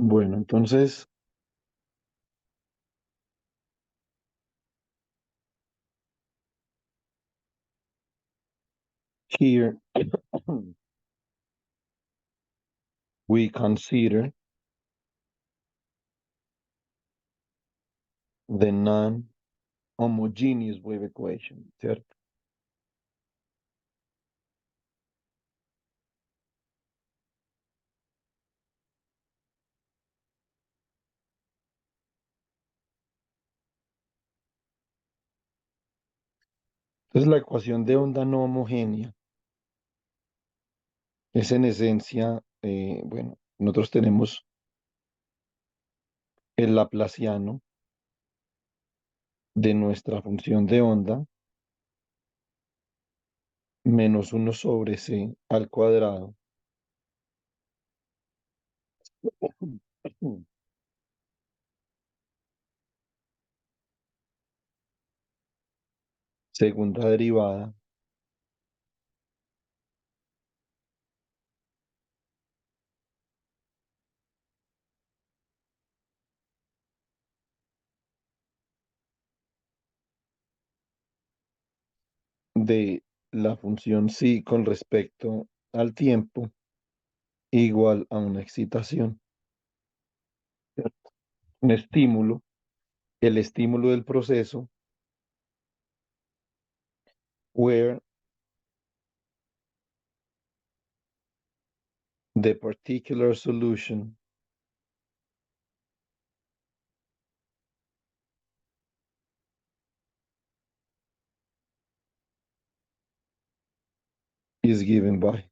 Bueno, entonces, here we consider the non-homogeneous wave equation, ¿cierto? Entonces, la ecuación de onda no homogénea es en esencia, bueno, nosotros tenemos el laplaciano de nuestra función de onda menos uno sobre c al cuadrado, segunda derivada de la función psi con respecto al tiempo igual a una excitación, ¿cierto? Un estímulo, el estímulo del proceso, where the particular solution is given by.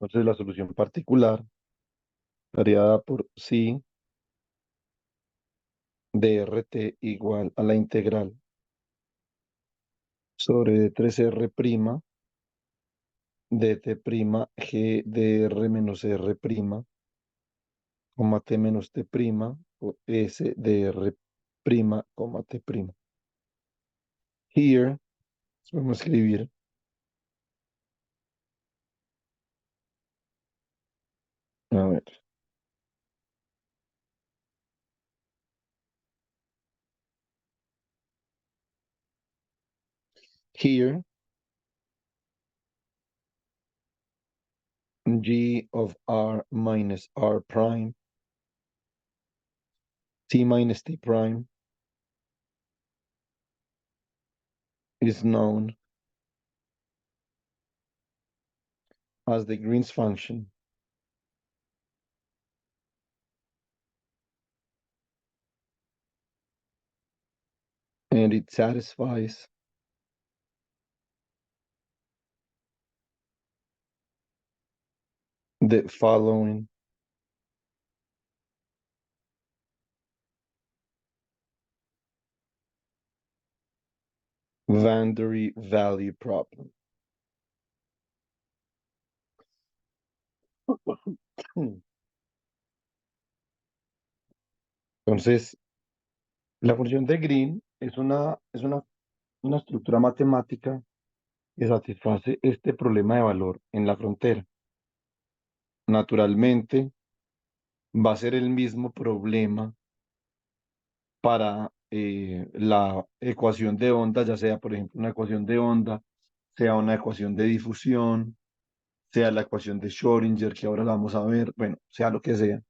Entonces la solución particular variada por psi de RT igual a la integral sobre d3R' dt' g de R menos R', coma T menos T', o S de R', coma T'. Here, vamos a escribir, a ver, here, g of r minus r prime, t minus t prime, is known as the Green's function, and it satisfies the following Vandery value problem. Entonces, la función de Green es una estructura matemática que satisface este problema de valor en la frontera. Naturalmente, va a ser el mismo problema para la ecuación de onda, ya sea, por ejemplo, una ecuación de onda, sea una ecuación de difusión, sea la ecuación de Schrödinger, que ahora la vamos a ver, bueno, sea lo que sea.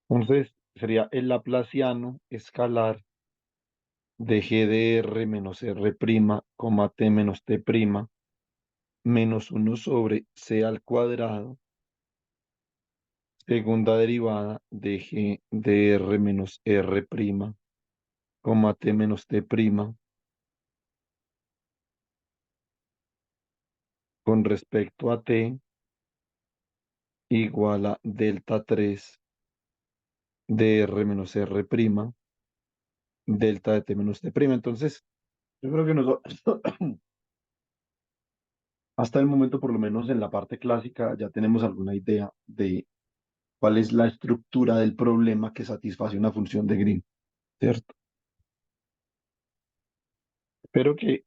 Entonces, sería el laplaciano escalar de g de r menos r', coma t menos t', menos uno sobre c al cuadrado, segunda derivada de g de r menos r', coma t menos t', con respecto a t igual a delta 3 de R menos R prima, delta de T menos T prima. Entonces, yo creo que hasta el momento, por lo menos en la parte clásica, ya tenemos alguna idea de cuál es la estructura del problema que satisface una función de Green, ¿cierto? Espero que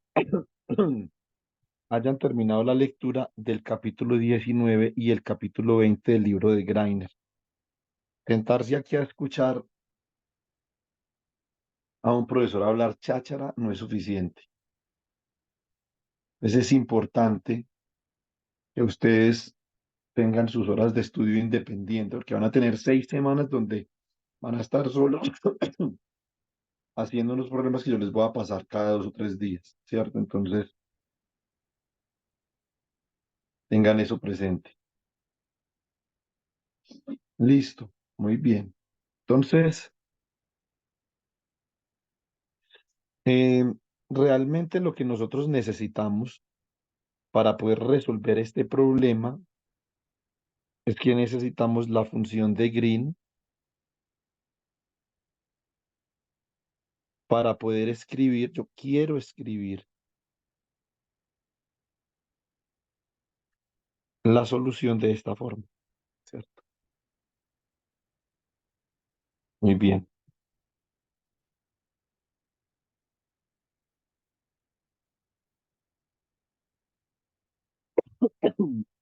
hayan terminado la lectura del capítulo 19 y el capítulo 20 del libro de Greiner. Sentarse aquí a escuchar a un profesor hablar cháchara no es suficiente. Entonces es importante que ustedes tengan sus horas de estudio independiente, porque van a tener 6 semanas donde van a estar solos haciendo unos problemas que yo les voy a pasar cada 2 o 3 días, ¿cierto? Entonces, tengan eso presente. Listo, muy bien. Entonces, eh, realmente lo que nosotros necesitamos para poder resolver este problema es que necesitamos la función de Green para poder escribir, yo quiero escribir la solución de esta forma, ¿cierto? Muy bien.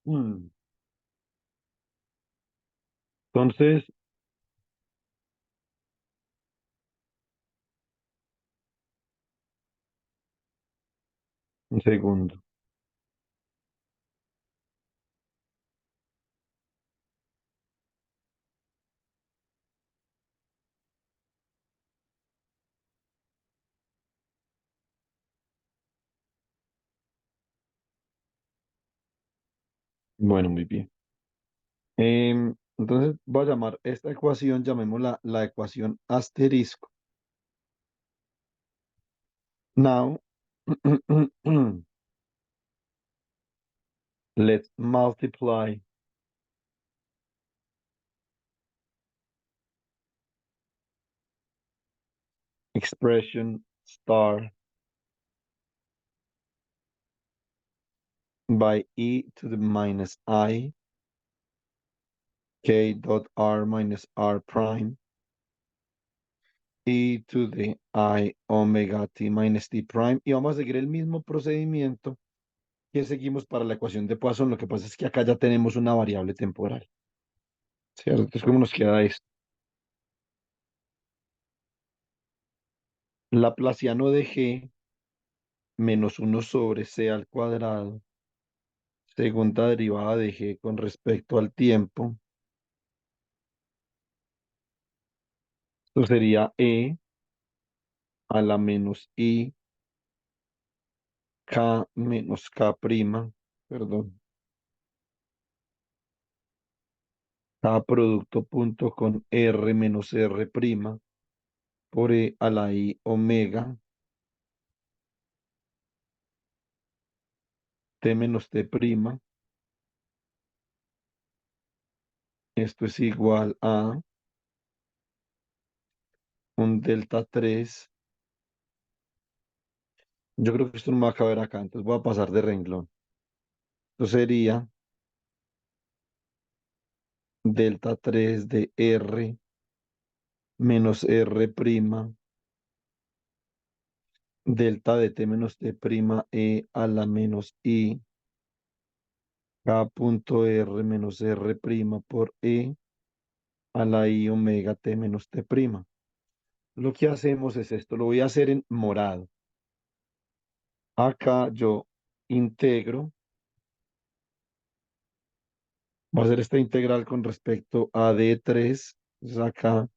Mm. Entonces, un segundo. Bueno, muy bien. Entonces, voy a llamar esta ecuación, llamémosla la ecuación asterisco. Now, let's multiply expression star by e to the minus I k dot r minus r prime e to the I omega t minus t prime. Y vamos a seguir el mismo procedimiento que seguimos para la ecuación de Poisson. Lo que pasa es que acá ya tenemos una variable temporal, ¿cierto? Entonces, ¿cómo nos queda esto? Laplaciano de g menos 1/c², segunda derivada de g con respecto al tiempo. Esto sería e a la menos i k menos k prima, perdón, k producto punto con r menos r prima por e a la i omega t menos t prima. Esto es igual a un delta 3. Yo creo que esto no me va a caber acá, entonces voy a pasar de renglón. Esto sería delta 3 de r menos r prima, delta de t menos t prima e a la menos i k punto r menos r prima por e a la i omega t menos t prima. Lo que hacemos es esto, lo voy a hacer en morado. Acá yo integro, voy a hacer esta integral con respecto a d3. Entonces acá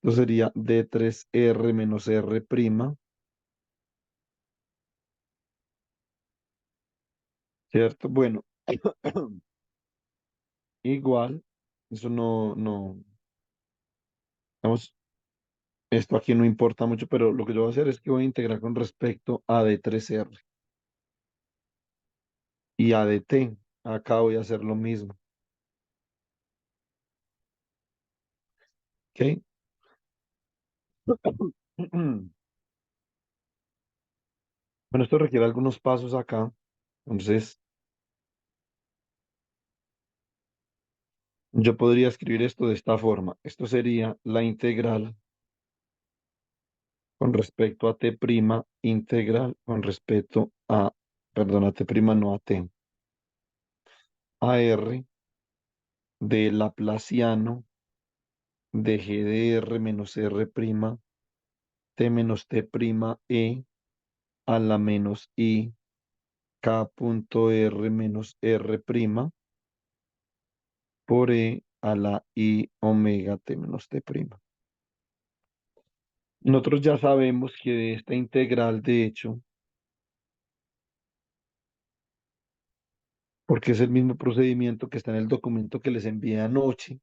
esto sería d3r menos r prima, ¿cierto? Bueno, igual, eso no, digamos, esto aquí no importa mucho, pero lo que yo voy a hacer es que voy a integrar con respecto a d3r y a dt. Acá voy a hacer lo mismo. ¿Ok? Bueno, esto requiere algunos pasos acá. Entonces, yo podría escribir esto de esta forma. Esto sería la integral con respecto a t', integral con respecto a, perdón, a t', no a t, a r de Laplaciano de g de r menos r', t menos t', e a la menos i, k punto r menos r', por e a la i omega t menos t'. Nosotros ya sabemos que de esta integral, de hecho, porque es el mismo procedimiento que está en el documento que les envié anoche,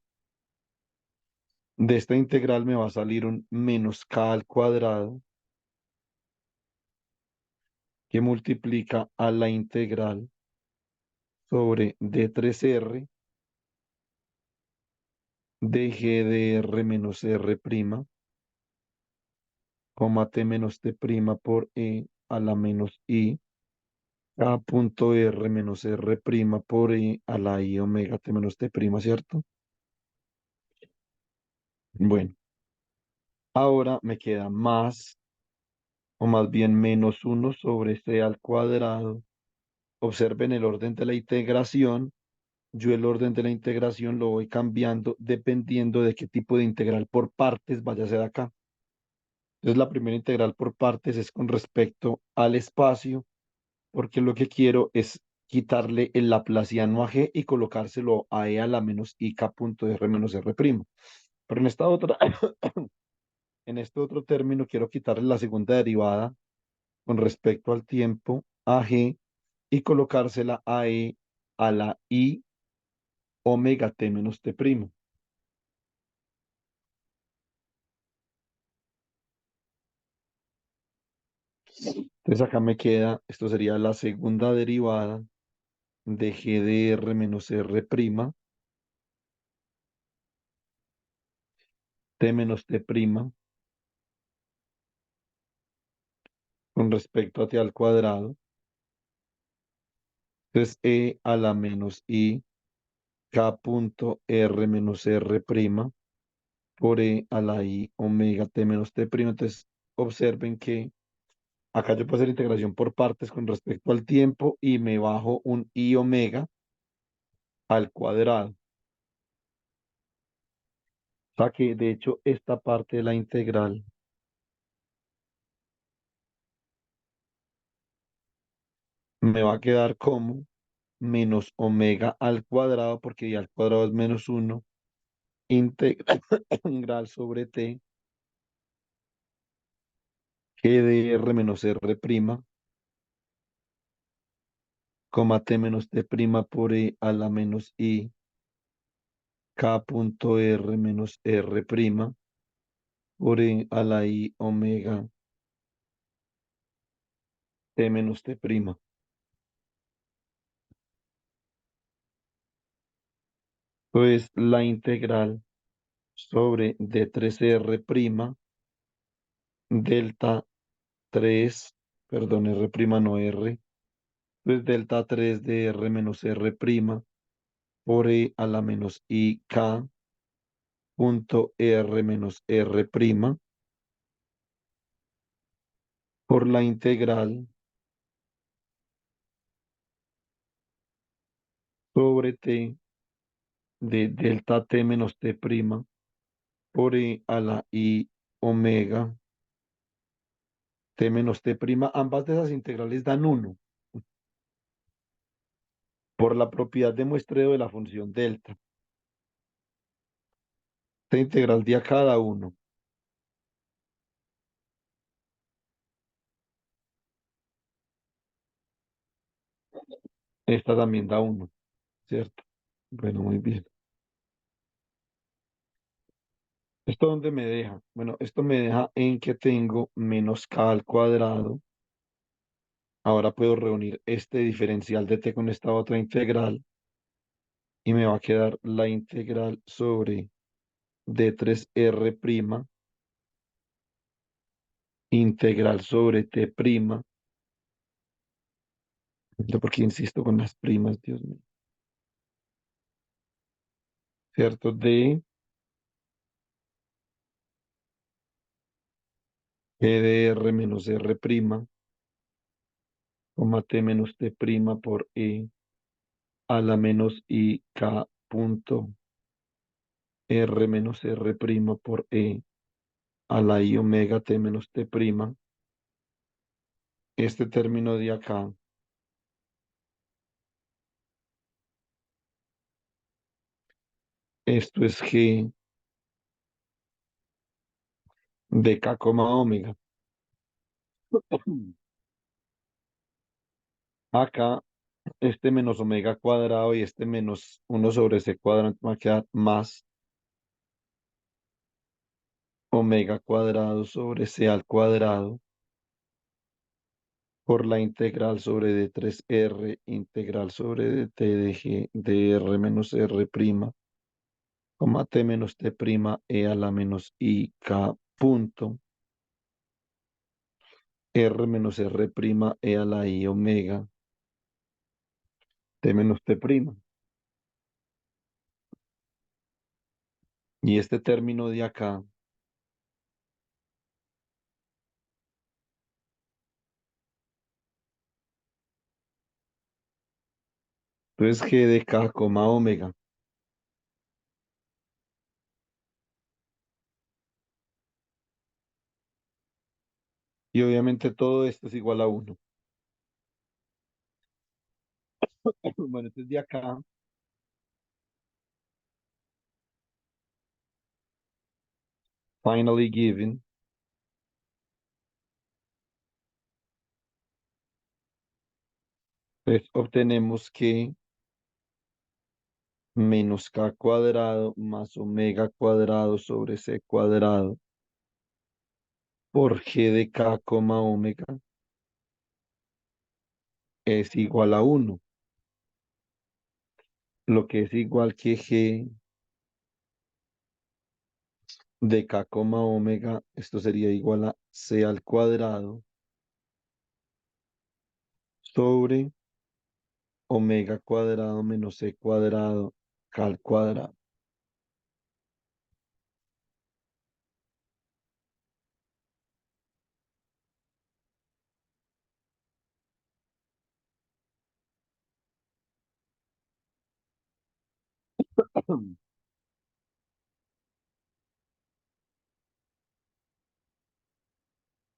de esta integral me va a salir un menos k al cuadrado que multiplica a la integral sobre d3r de g de r menos r', coma t menos t' por e a la menos i, k punto r menos r' por e a la i omega t menos t', ¿cierto? Bueno, ahora me queda más, o más bien menos uno sobre c al cuadrado. Observen el orden de la integración. Yo el orden de la integración lo voy cambiando dependiendo de qué tipo de integral por partes vaya a ser acá. Entonces la primera integral por partes es con respecto al espacio, porque lo que quiero es quitarle el laplaciano a g y colocárselo a e a la menos i k punto r menos r'. Pero en esta otra, en este otro término quiero quitarle la segunda derivada con respecto al tiempo a g y colocársela a e a la i omega t menos t'. Entonces acá me queda, esto sería la segunda derivada de g de r menos r', t menos t', con respecto a t al cuadrado. Entonces e a la menos i, k punto r menos r', por e a la i omega t menos t'. Entonces observen que acá yo puedo hacer integración por partes con respecto al tiempo y me bajo un i omega al cuadrado. O sea que de hecho esta parte de la integral me va a quedar como menos omega al cuadrado, porque y al cuadrado es menos uno, integral sobre t, g de r menos r', coma t menos t' por e a la menos i, k punto r menos r', por e a la i omega t menos t'. Pues la integral sobre d3r', delta 3, perdón, r' no r, pues delta 3 de r menos r' por e a la menos i k punto r menos r' por la integral sobre t de delta t menos t' por e a la i omega t menos t'. Ambas de esas integrales dan uno por la propiedad de muestreo de la función delta. Esta integral de a cada uno. Esta también da uno, ¿cierto? Bueno, muy bien. ¿Esto dónde me deja? Bueno, esto me deja en que tengo menos k al cuadrado. Ahora puedo reunir este diferencial de t con esta otra integral y me va a quedar la integral sobre D3R' integral sobre T'. Yo porque insisto con las primas, Dios mío. ¿Cierto? De E de R menos R', coma T menos T' por E a la menos I K punto R menos R' por E a la I omega T menos T'. Este término de acá, esto es G de K, omega. Acá, este menos omega cuadrado y este menos 1/c cuadrado va a quedar más omega cuadrado sobre c al cuadrado por la integral sobre d3r integral sobre dt de g de r menos r', coma t menos t' e a la menos i k punto r menos r' e a la i omega t menos t'. Y este término de acá, entonces g de k, omega. Y obviamente todo esto es igual a 1. Bueno, entonces de acá, finally given, pues obtenemos que menos k cuadrado más omega cuadrado sobre c cuadrado por g de k, omega es igual a 1, lo que es igual que g de k, omega, esto sería igual a c al cuadrado sobre omega cuadrado menos c cuadrado k al cuadrado.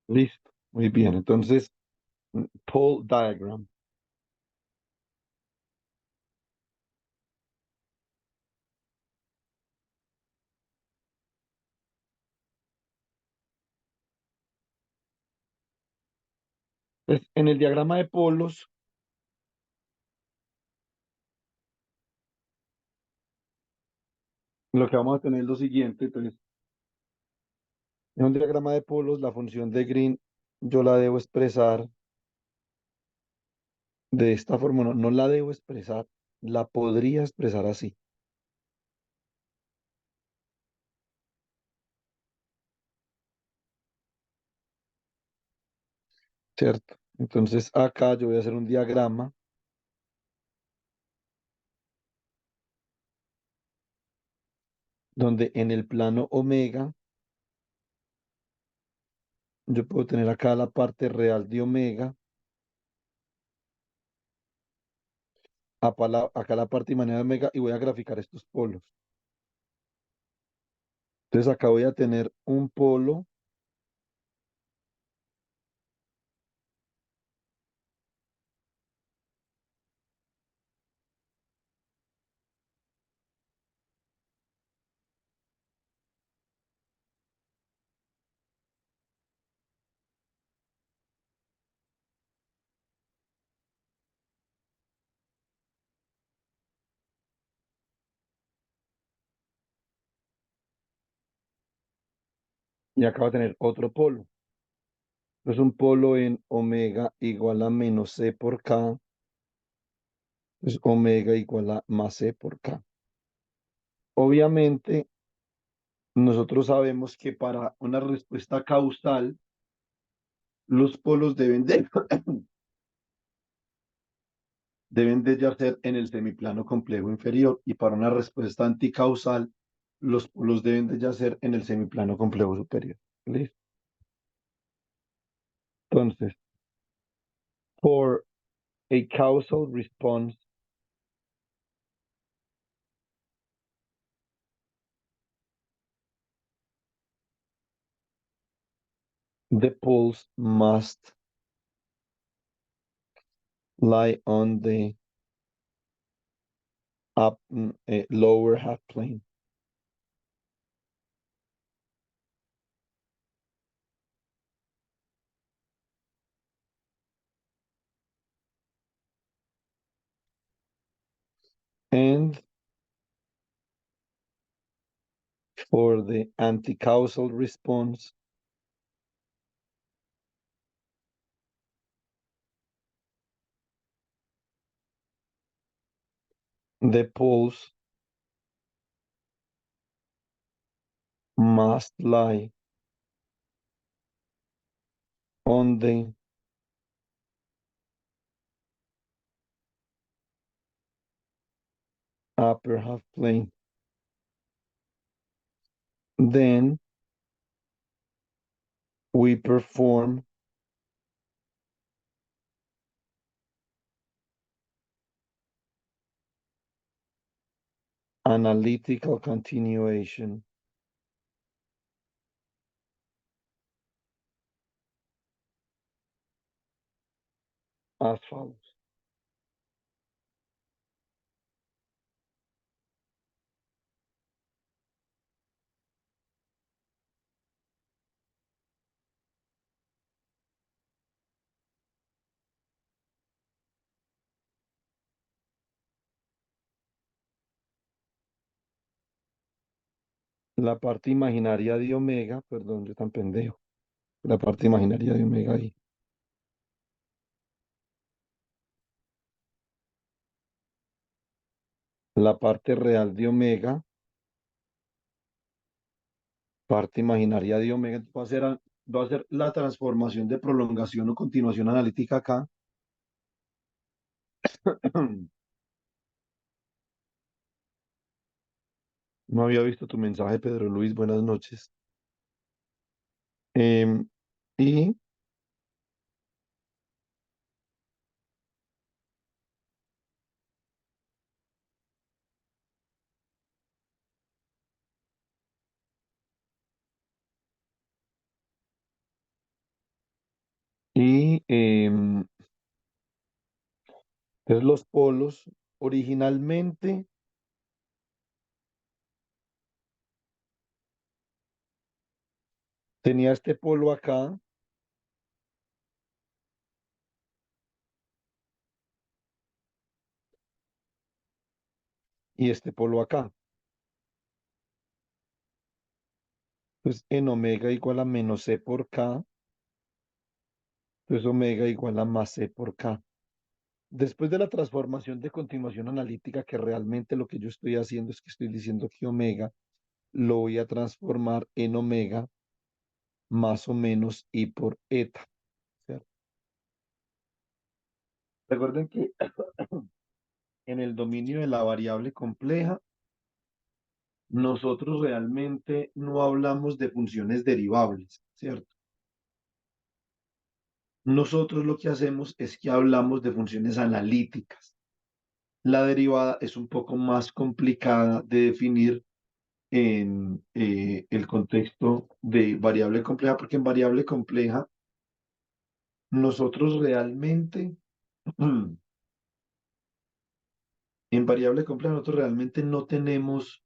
Listo, muy bien. Entonces, pole diagram. Pues, en el diagrama de polos, lo que vamos a tener es lo siguiente. Entonces, en un diagrama de polos, la función de Green yo la debo expresar de esta forma. No, no la debo expresar, la podría expresar así, ¿cierto? Entonces, acá yo voy a hacer un diagrama donde en el plano omega, yo puedo tener acá la parte real de omega, acá la parte imaginaria de omega, y voy a graficar estos polos. Entonces, acá voy a tener un polo y acá va a tener otro polo. Entonces, un polo en omega igual a menos c por k, es omega igual a más c por k. Obviamente, nosotros sabemos que para una respuesta causal, los polos deben de yacer en el semiplano complejo inferior y para una respuesta anticausal, los polos deben de yacer en el semiplano complejo superior. ¿Listo? Entonces, for a causal response, the poles must lie on the lower half plane. And for the anticausal response, the poles must lie on the upper half plane. Then we perform analytical continuation as follows. La parte imaginaria de omega, perdón, yo tan pendejo. La parte imaginaria de omega ahí. La parte real de omega, parte imaginaria de omega. Va a ser la transformación de prolongación o continuación analítica acá. No había visto tu mensaje, Pedro Luis. Buenas noches. Em, y, y entonces los polos originalmente tenía este polo acá y este polo acá. Pues en omega igual a menos c por k, pues omega igual a más c por k. Después de la transformación de continuación analítica, que realmente lo que yo estoy haciendo es que estoy diciendo que omega lo voy a transformar en omega más o menos i por eta, ¿cierto? Recuerden que en el dominio de la variable compleja, nosotros realmente no hablamos de funciones derivables, ¿cierto? Nosotros lo que hacemos es que hablamos de funciones analíticas. La derivada es un poco más complicada de definir en el contexto de variable compleja, porque en variable compleja nosotros realmente, en variable compleja nosotros realmente no tenemos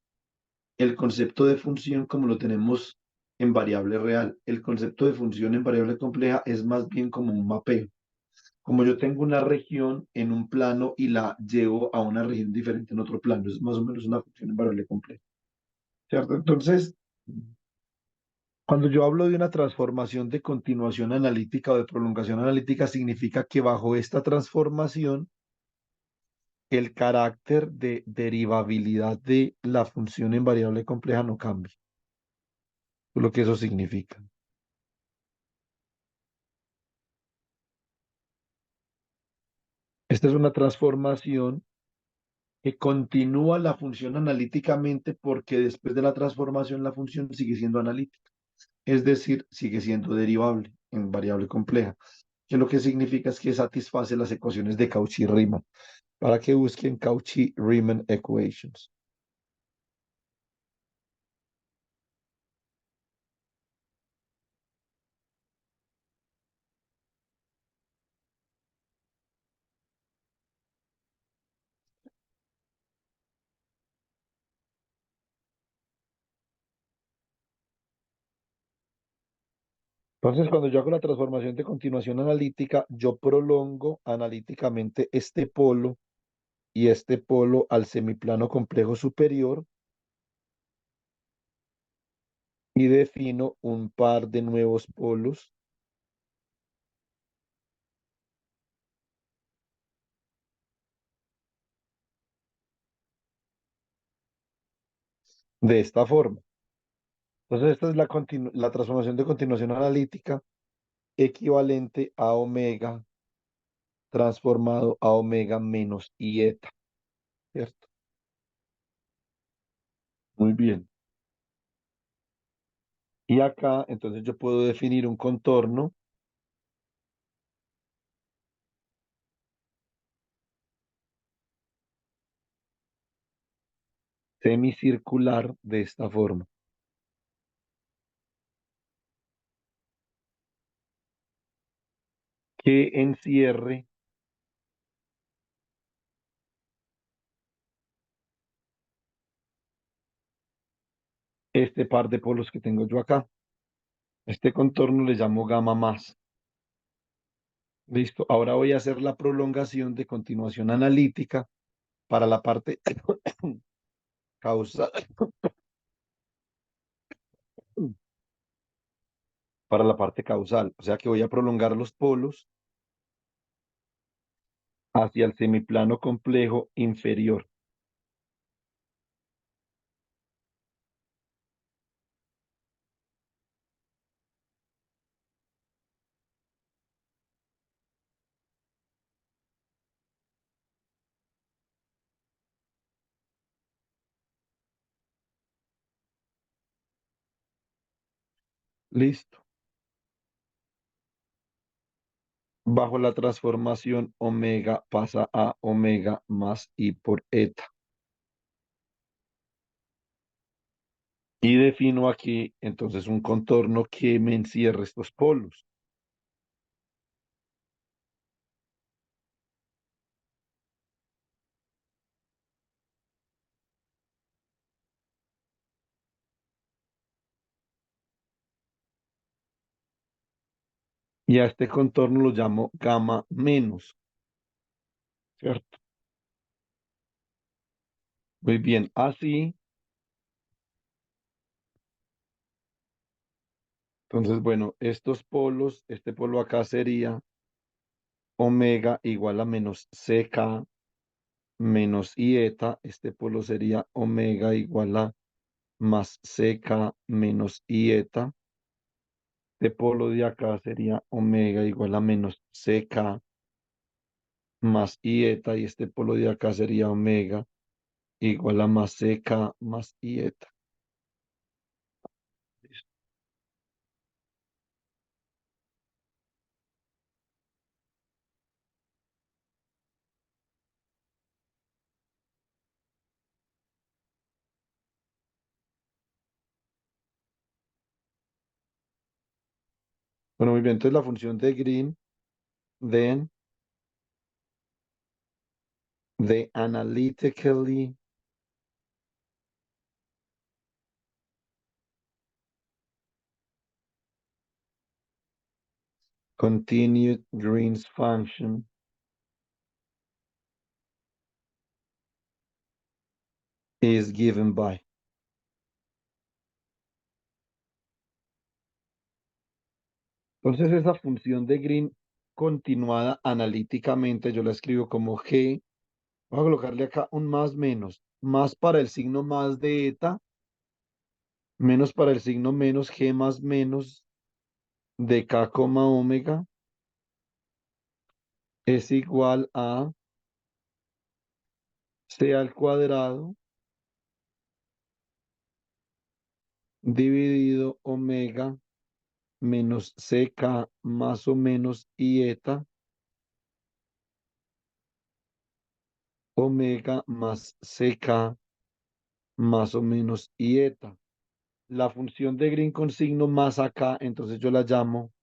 el concepto de función como lo tenemos en variable real. El concepto de función en variable compleja es más bien como un mapeo. Como yo tengo una región en un plano y la llevo a una región diferente en otro plano, es más o menos una función en variable compleja, ¿cierto? Entonces, cuando yo hablo de una transformación de continuación analítica o de prolongación analítica, significa que bajo esta transformación, el carácter de derivabilidad de la función en variable compleja no cambia. lo que eso significa. Esta es una transformación que continúa la función analíticamente porque después de la transformación la función sigue siendo analítica, es decir, sigue siendo derivable en variable compleja, que lo que significa es que satisface las ecuaciones de Cauchy-Riemann, para que busquen Cauchy-Riemann equations. Entonces, cuando yo hago la transformación de continuación analítica, yo prolongo analíticamente este polo y este polo al semiplano complejo superior y defino un par de nuevos polos de esta forma. Entonces, esta es la transformación de continuación analítica equivalente a omega transformado a omega menos ieta, ¿cierto? Muy bien. Y acá, entonces yo puedo definir un contorno semicircular de esta forma, que encierre este par de polos que tengo yo acá. Este contorno le llamo gamma más. Listo. Ahora voy a hacer la prolongación de continuación analítica para la parte causal, para la parte causal. O sea que voy a prolongar los polos hacia el semiplano complejo inferior. Listo. Bajo la transformación, omega pasa a omega más i por eta. Y defino aquí entonces un contorno que me encierre estos polos. Y a este contorno lo llamo gamma menos, ¿cierto? Muy bien, así. Entonces, bueno, estos polos, este polo acá sería omega igual a menos ck menos ieta. Este polo sería omega igual a más ck menos ieta. Este polo de acá sería omega igual a menos ck más ieta. Y este polo de acá sería omega igual a más ck más ieta. Listo. Bueno, muy bien. Entonces la función de Green, then, the analytically continued Green's function is given by. Entonces esa función de Green continuada analíticamente, yo la escribo como G. Voy a colocarle acá un más menos, más para el signo más de eta menos para el signo menos, G más menos de K, omega es igual a C al cuadrado dividido omega menos CK más o menos y eta omega más CK más o menos y eta. La función de Green con signo más acá, entonces yo la llamo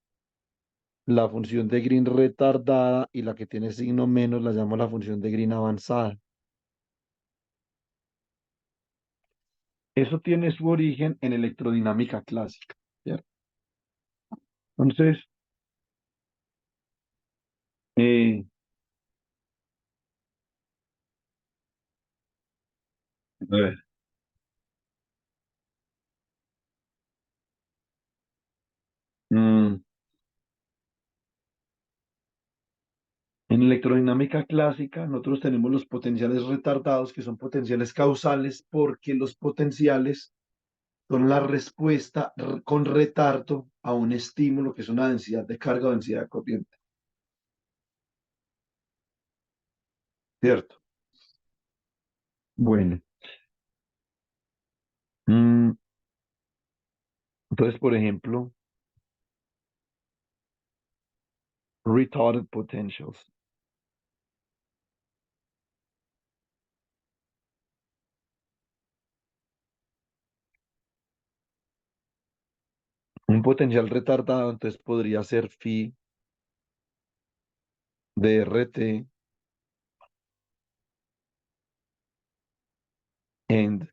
la función de Green retardada y la que tiene signo menos la llamo la función de Green avanzada. Eso tiene su origen en electrodinámica clásica, ¿cierto? Entonces, eh, a ver, mm, en electrodinámica clásica nosotros tenemos los potenciales retardados, que son potenciales causales, porque los potenciales son la respuesta con retardo a un estímulo que es una densidad de carga o densidad de corriente, ¿cierto? Bueno, mm, entonces, por ejemplo, retarded potentials. Un potencial retardado, entonces podría ser phi de RT and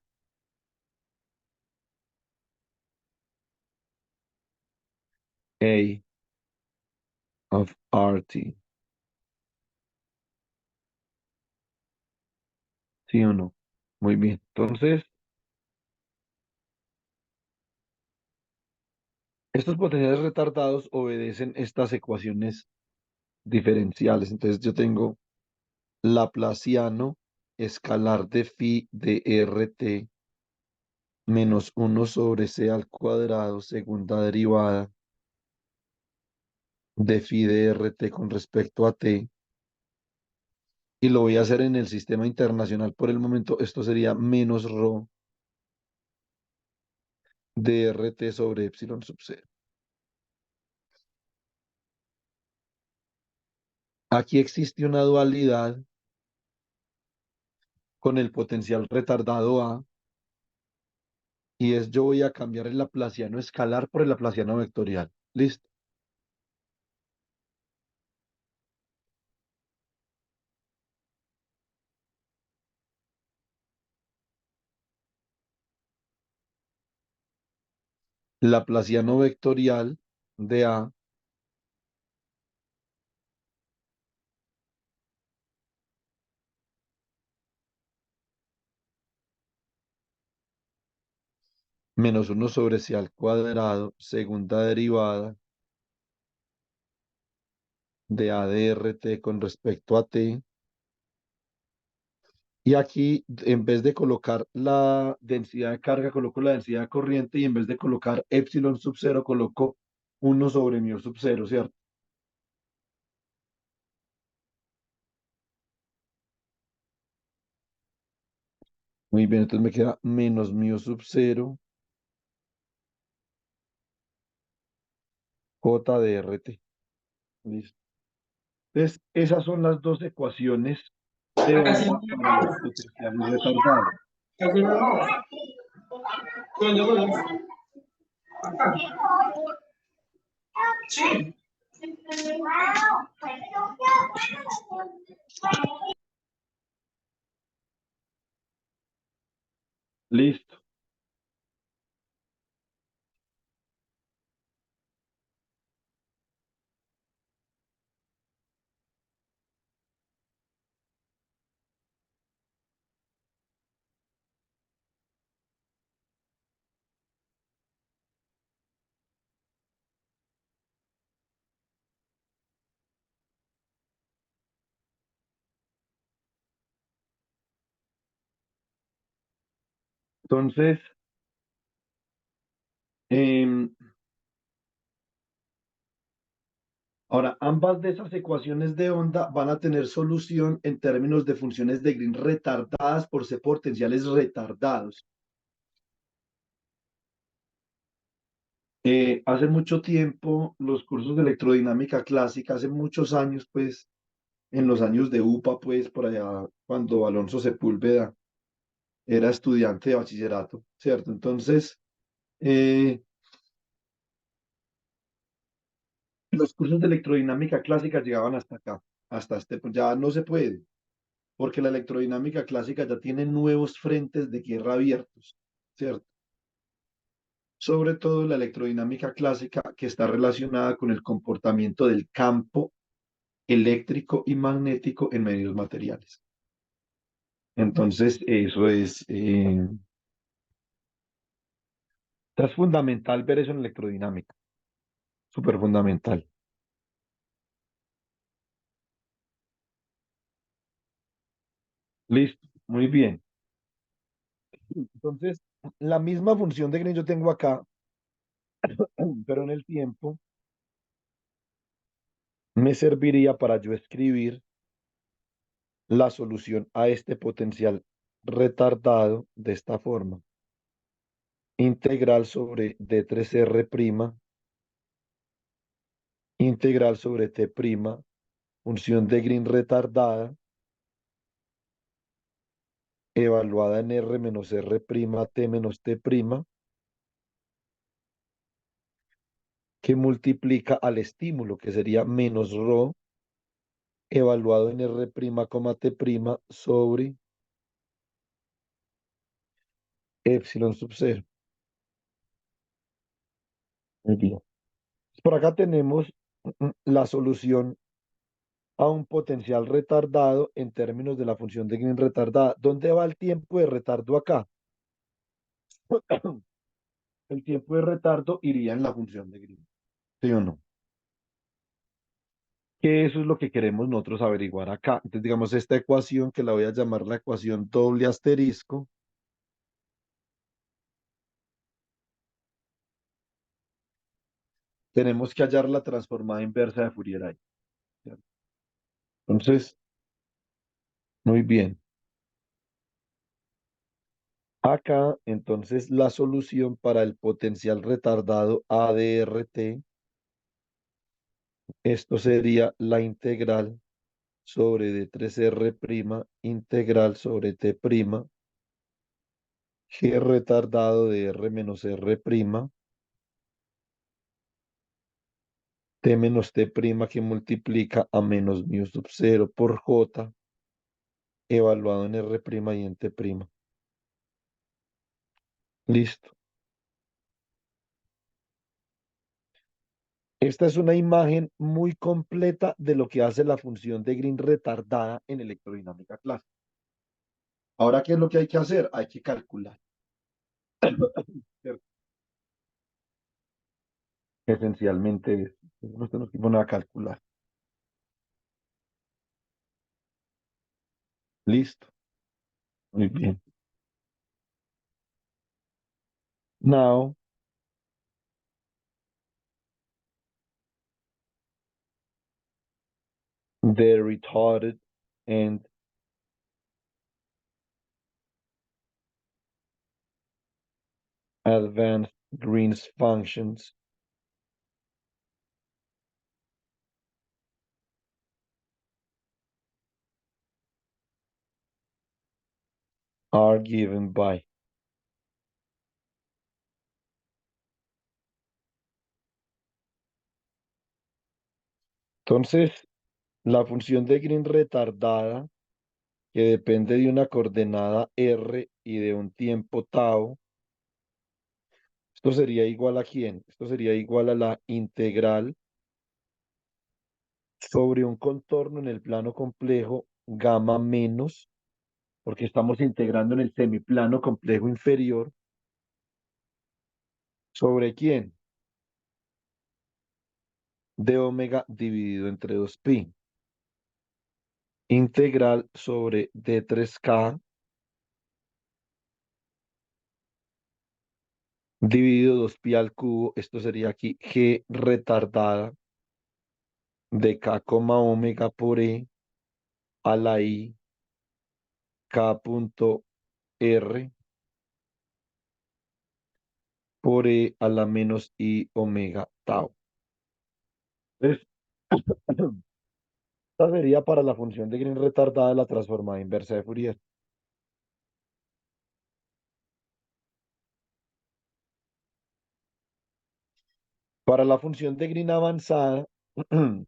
A of RT, ¿sí o no? Muy bien. Entonces, estos potenciales retardados obedecen estas ecuaciones diferenciales. Entonces, yo tengo Laplaciano escalar de phi de RT menos uno sobre C al cuadrado, segunda derivada de phi de RT con respecto a T. Y lo voy a hacer en el sistema internacional por el momento. Esto sería menos rho de RT sobre epsilon sub 0. Aquí existe una dualidad con el potencial retardado A, y es yo voy a cambiar el laplaciano escalar por el laplaciano vectorial. ¿Listo? Laplaciano vectorial de A menos uno sobre C al cuadrado, segunda derivada de A de RT con respecto a T. Y aquí, en vez de colocar la densidad de carga, coloco la densidad de corriente, y en vez de colocar epsilon sub 0, coloco uno sobre mu sub 0, ¿cierto? Muy bien, entonces me queda menos mu sub 0 J de RT. Listo. Entonces, esas son las dos ecuaciones de Acá sí. onda para los potenciales retardados. Casi no. ¿Dónde voy? Sí. Listo. Entonces, Em, Ahora, ambas de esas ecuaciones de onda van a tener solución en términos de funciones de Green retardadas por C potenciales retardados. Hace mucho tiempo, los cursos de electrodinámica clásica, hace muchos años, pues, en los años de UPA, pues, por allá, cuando Alonso Sepúlveda era estudiante de bachillerato, ¿cierto? Entonces, eh, los cursos de electrodinámica clásica llegaban hasta acá, hasta este, punto. Ya no se puede, porque la electrodinámica clásica ya tiene nuevos frentes de guerra abiertos, ¿cierto? Sobre todo la electrodinámica clásica que está relacionada con el comportamiento del campo eléctrico y magnético en medios materiales. Entonces, es fundamental ver eso en electrodinámica, súper fundamental. Listo, muy bien. Entonces, la misma función de Green yo tengo acá, pero en el tiempo me serviría para yo escribir la solución a este potencial retardado de esta forma. Integral sobre D3R', integral sobre T', función de Green retardada, evaluada en R menos R', T menos T', que multiplica al estímulo, que sería menos ρ, evaluado en R', T' sobre epsilon sub 0. Muy bien. Por acá tenemos la solución a un potencial retardado en términos de la función de Green retardada. ¿Dónde va el tiempo de retardo acá? El tiempo de retardo iría en la función de Green. ¿Sí o no? Que eso es lo que queremos nosotros averiguar acá. Entonces, digamos, esta ecuación que la voy a llamar la ecuación doble asterisco, tenemos que hallar la transformada inversa de Fourier ahí. ¿Cierto? Entonces, muy bien. Acá, entonces, la solución para el potencial retardado ADRT, esto sería la integral sobre D3R', integral sobre T', G retardado de R menos R', T menos T' que multiplica a menos mu sub 0 por J, evaluado en R' y en T'. Listo. Esta es una imagen muy completa de lo que hace la función de Green retardada en electrodinámica clásica. Ahora, ¿qué es lo que hay que hacer? Hay que calcular. ¿Cierto? Esencialmente, nos tenemos que poner a calcular. Listo. Muy bien. Now, the retarded and advanced Green's functions are given by. Entonces, la función de Green retardada, que depende de una coordenada R y de un tiempo tau, esto sería igual a quién? Esto sería igual a la integral sobre un contorno en el plano complejo gamma menos, porque estamos integrando en el semiplano complejo inferior, ¿sobre quién? De omega dividido entre 2pi. Integral sobre D3K dividido 2pi al cubo. Esto sería aquí G retardada de K, omega por E a la I K punto R por E a la menos I omega tau. Entonces, esta sería para la función de Green retardada la transformada inversa de Fourier. Para la función de Green avanzada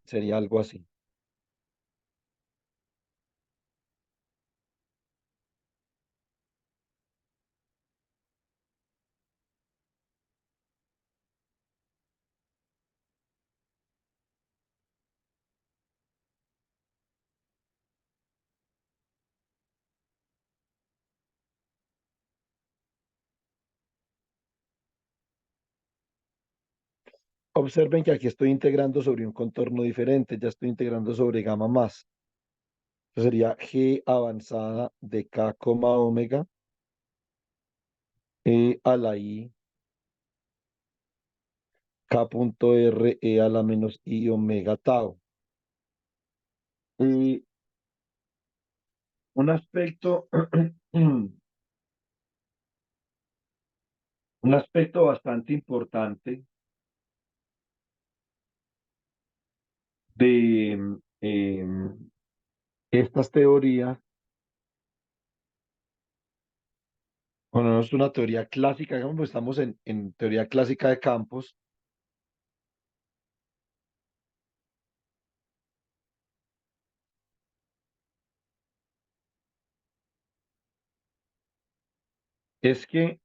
sería algo así. Observen que aquí estoy integrando sobre un contorno diferente, ya estoy integrando sobre gamma más. Eso sería G avanzada de K, omega E a la I K punto R E a la menos I omega tau. Y un aspecto, un aspecto bastante importante de estas teorías, bueno, no es una teoría clásica, digamos, pues estamos en teoría clásica de campos, es que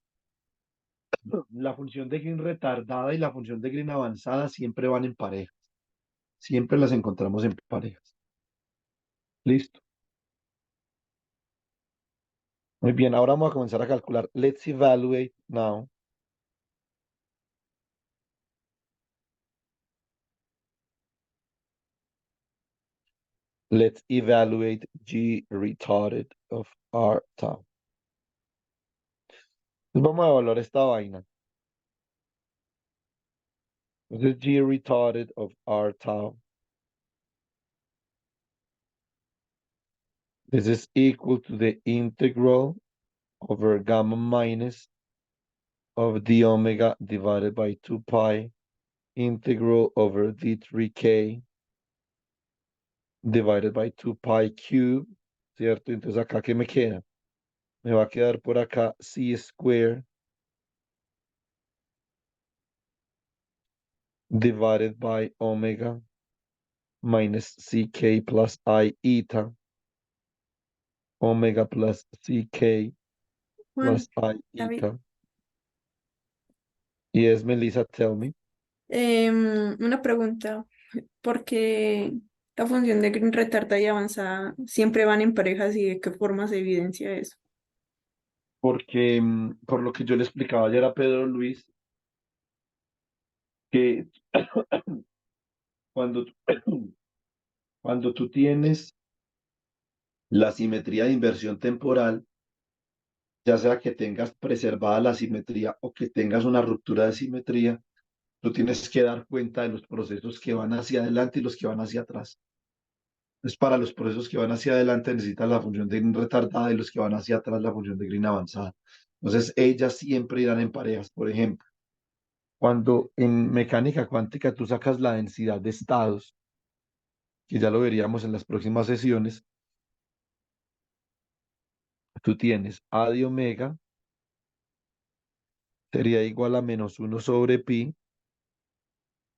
la función de Green retardada y la función de Green avanzada siempre van en parejas, siempre las encontramos en parejas. Listo. Muy bien, ahora vamos a comenzar a calcular. Let's evaluate now. Let's evaluate G retarded of R tau. Entonces vamos a evaluar esta vaina. Entonces G retarded of R tau. This is equal to the integral over gamma minus of d omega divided by 2 pi integral over d3k divided by 2 pi cube, ¿cierto? Entonces acá, ¿qué me queda? Me va a quedar por acá c square divided by omega minus ck plus I eta, omega plus ck Juan, plus I David, eta. Yes, Melissa, tell me. una pregunta. ¿Por qué la función de Green retarda y avanzada siempre van en parejas y de qué forma se evidencia eso? Porque por lo que yo le explicaba ayer a Pedro Luis, que cuando, cuando tú tienes la simetría de inversión temporal, ya sea que tengas preservada la simetría o que tengas una ruptura de simetría, tú tienes que dar cuenta de los procesos que van hacia adelante y los que van hacia atrás. Entonces, para los procesos que van hacia adelante necesitas la función de Green retardada y los que van hacia atrás la función de Green avanzada. Entonces, ellas siempre irán en parejas. Por ejemplo, cuando en mecánica cuántica tú sacas la densidad de estados, que ya lo veríamos en las próximas sesiones, tú tienes A de omega sería igual a -1 sobre pi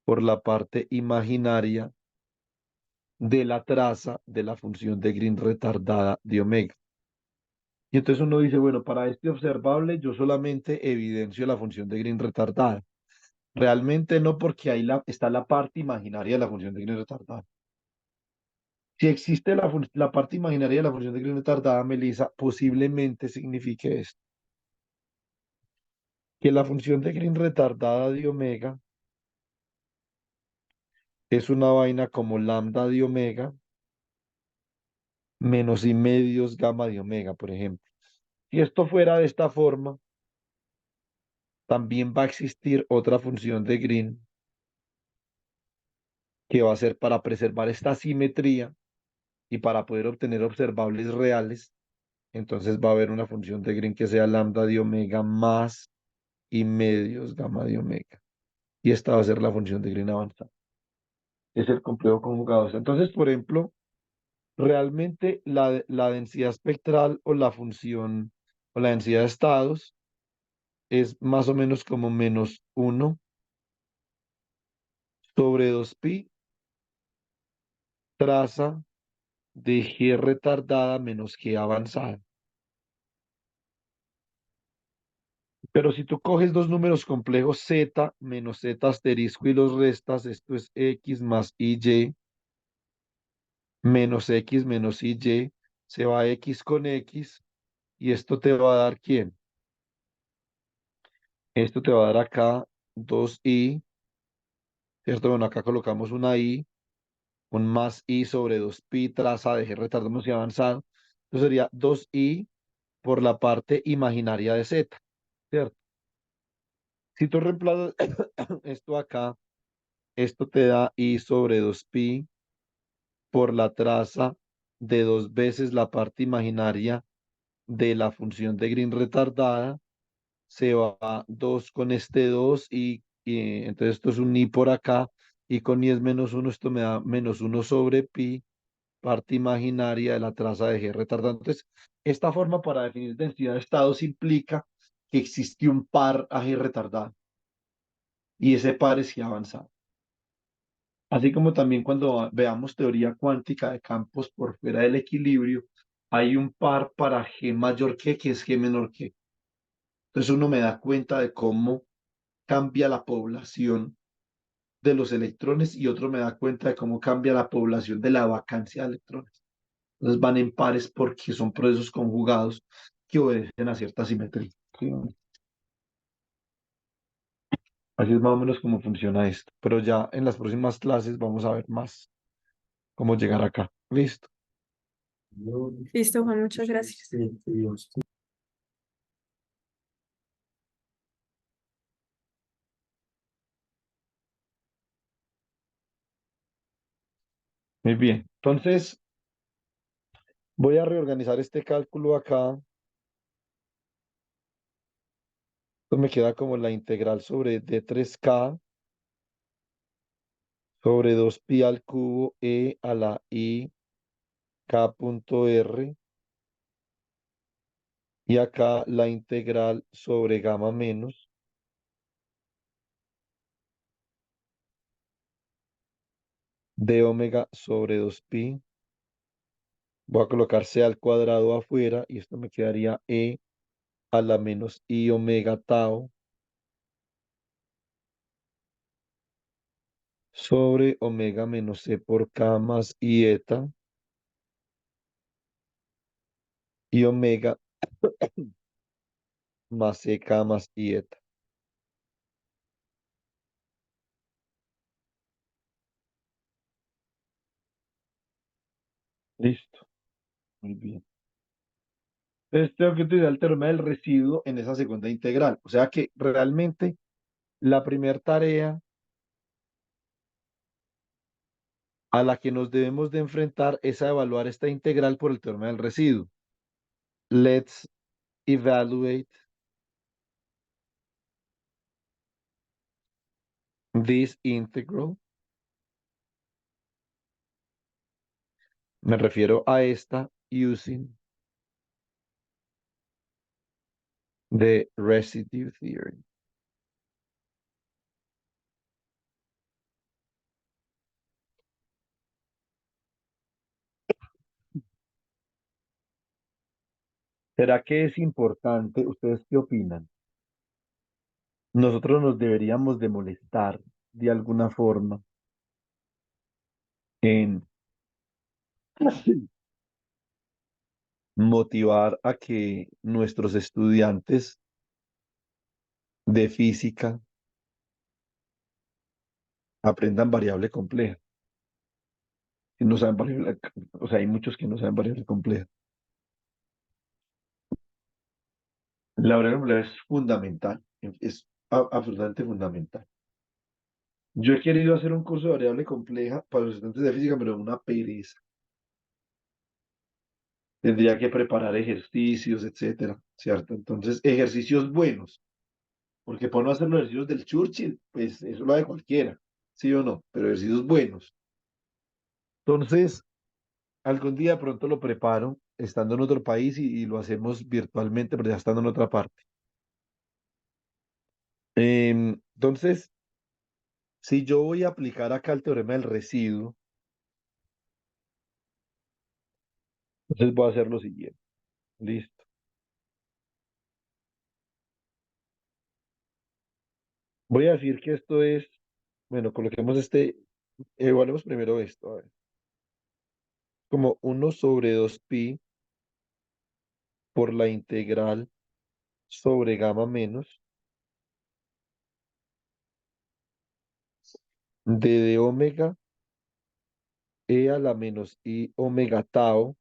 por la parte imaginaria de la traza de la función de Green retardada de omega. Y entonces uno dice, bueno, para este observable yo solamente evidencio la función de Green retardada. Realmente no, porque ahí está la parte imaginaria de la función de Green retardada. Si existe la parte imaginaria de la función de Green retardada, Melissa, posiblemente signifique esto, que la función de Green retardada de omega es una vaina como lambda de omega menos y medios gamma de omega, por ejemplo. Si esto fuera de esta forma, también va a existir otra función de Green que va a ser para preservar esta simetría y para poder obtener observables reales. Entonces va a haber una función de Green que sea lambda de omega más y medios gamma de omega. Y esta va a ser la función de Green avanzada. Es el complejo conjugado. Entonces, por ejemplo, realmente la densidad espectral o la función o la densidad de estados es más o menos como -1 sobre 2pi traza de G retardada menos G avanzada. Pero si tú coges dos números complejos z menos z asterisco y los restas, esto es x más y menos x menos y, se va x con x y esto te va a dar ¿quién? Esto te va a dar acá 2i, ¿cierto? Bueno, acá colocamos una i, un más i sobre 2pi traza de G retardamos y avanzado. Entonces sería 2i por la parte imaginaria de z, ¿cierto? Si tú reemplazas esto acá, esto te da i sobre 2pi por la traza de 2 veces la parte imaginaria de la función de Green retardada. Se va 2 con este 2 y entonces esto es un i por acá y con i es -1, esto me da -1 sobre pi, parte imaginaria de la traza de G retardada. Entonces, esta forma para definir densidad de estados implica que existe un par a G retardado y ese par es G avanzado. Así como también cuando veamos teoría cuántica de campos por fuera del equilibrio, hay un par para G mayor que es G menor que. Entonces uno me da cuenta de cómo cambia la población de los electrones y otro me da cuenta de cómo cambia la población de la vacancia de electrones. Entonces van en pares porque son procesos conjugados que obedecen a cierta simetría. ¿Sí? Así es más o menos cómo funciona esto. Pero ya en las próximas clases vamos a ver más cómo llegar acá. Listo. Listo, Juan, muchas gracias. Muy bien. Entonces voy a reorganizar este cálculo acá. Esto me queda como la integral sobre d3k sobre 2pi al cubo e a la i k punto r. Y acá la integral sobre gamma menos de omega sobre 2pi. Voy a colocar c al cuadrado afuera y esto me quedaría e a la menos i omega tau sobre omega menos c por k más i eta y omega más ck más i eta. Listo. Muy bien. Entonces tengo que utilizar el teorema del residuo en esa segunda integral. O sea que realmente la primera tarea a la que nos debemos de enfrentar es a evaluar esta integral por el teorema del residuo. Let's evaluate this integral. Me refiero a esta using the residue theory. ¿Será que es importante? ¿Ustedes qué opinan? Nosotros nos deberíamos de molestar de alguna forma en motivar a que nuestros estudiantes de física aprendan variable compleja. Si no saben variable, o sea, hay muchos que no saben variable compleja. La variable compleja es fundamental, es absolutamente fundamental. Yo he querido hacer un curso de variable compleja para los estudiantes de física, pero una pereza. Tendría que preparar ejercicios, etcétera, ¿cierto? Entonces, ejercicios buenos, porque para no hacer los ejercicios del Churchill, pues eso lo hace cualquiera, ¿sí o no? Pero ejercicios buenos. Entonces, algún día pronto lo preparo, estando en otro país y lo hacemos virtualmente, pero ya estando en otra parte. Entonces, si yo voy a aplicar acá el teorema del residuo, entonces voy a hacer lo siguiente. Listo. Voy a decir que esto es, bueno, coloquemos evaluemos primero esto, a ver, como 1/2 pi por la integral sobre gamma menos de omega e a la menos i omega tau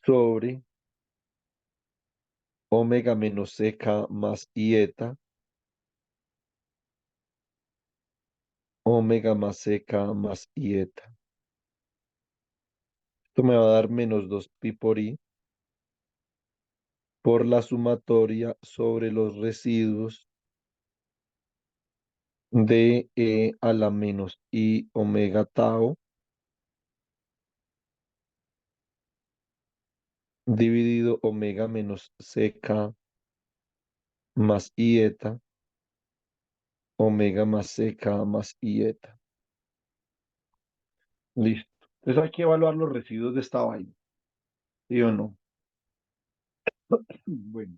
sobre omega menos ck más i eta, omega más ck más i eta. Esto me va a dar menos 2 pi por i por la sumatoria sobre los residuos de e a la menos i omega tau dividido omega menos ck más i eta, omega más ck más i eta. Listo. Entonces hay que evaluar los residuos de esta vaina, ¿sí o no? Bueno,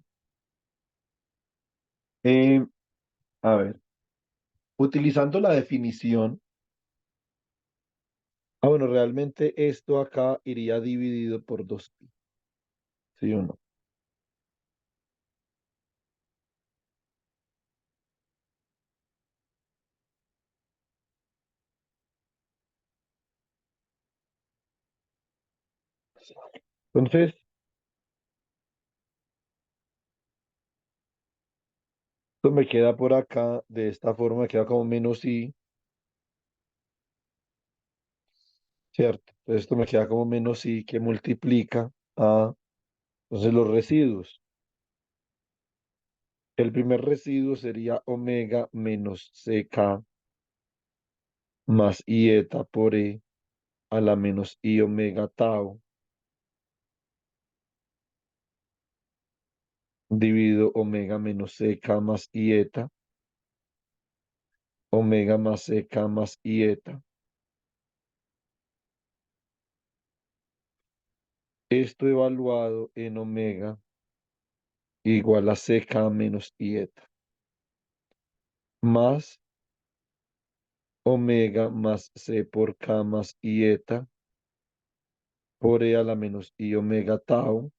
eh, a ver, utilizando la definición, bueno, realmente esto acá iría dividido por 2pi, ¿sí o no? Entonces, esto me queda por acá, de esta forma, me queda como menos i, ¿cierto? Entonces esto me queda como menos i que multiplica a, entonces los residuos. El primer residuo sería omega menos ck más i eta por e a la menos i omega tau dividido omega menos ck más i eta, omega más ck más i eta. Esto evaluado en omega igual a ck menos i eta, más omega más c por k más i eta por e a la menos i omega tau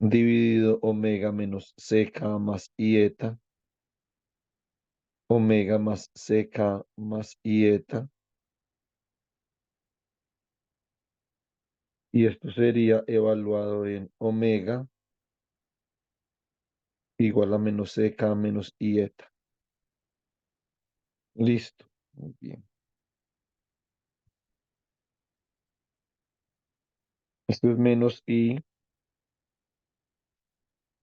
dividido omega menos ck más i eta, omega más ck más i eta. Y esto sería evaluado en omega igual a menos ck menos i eta. Listo. Muy bien. Esto es menos i.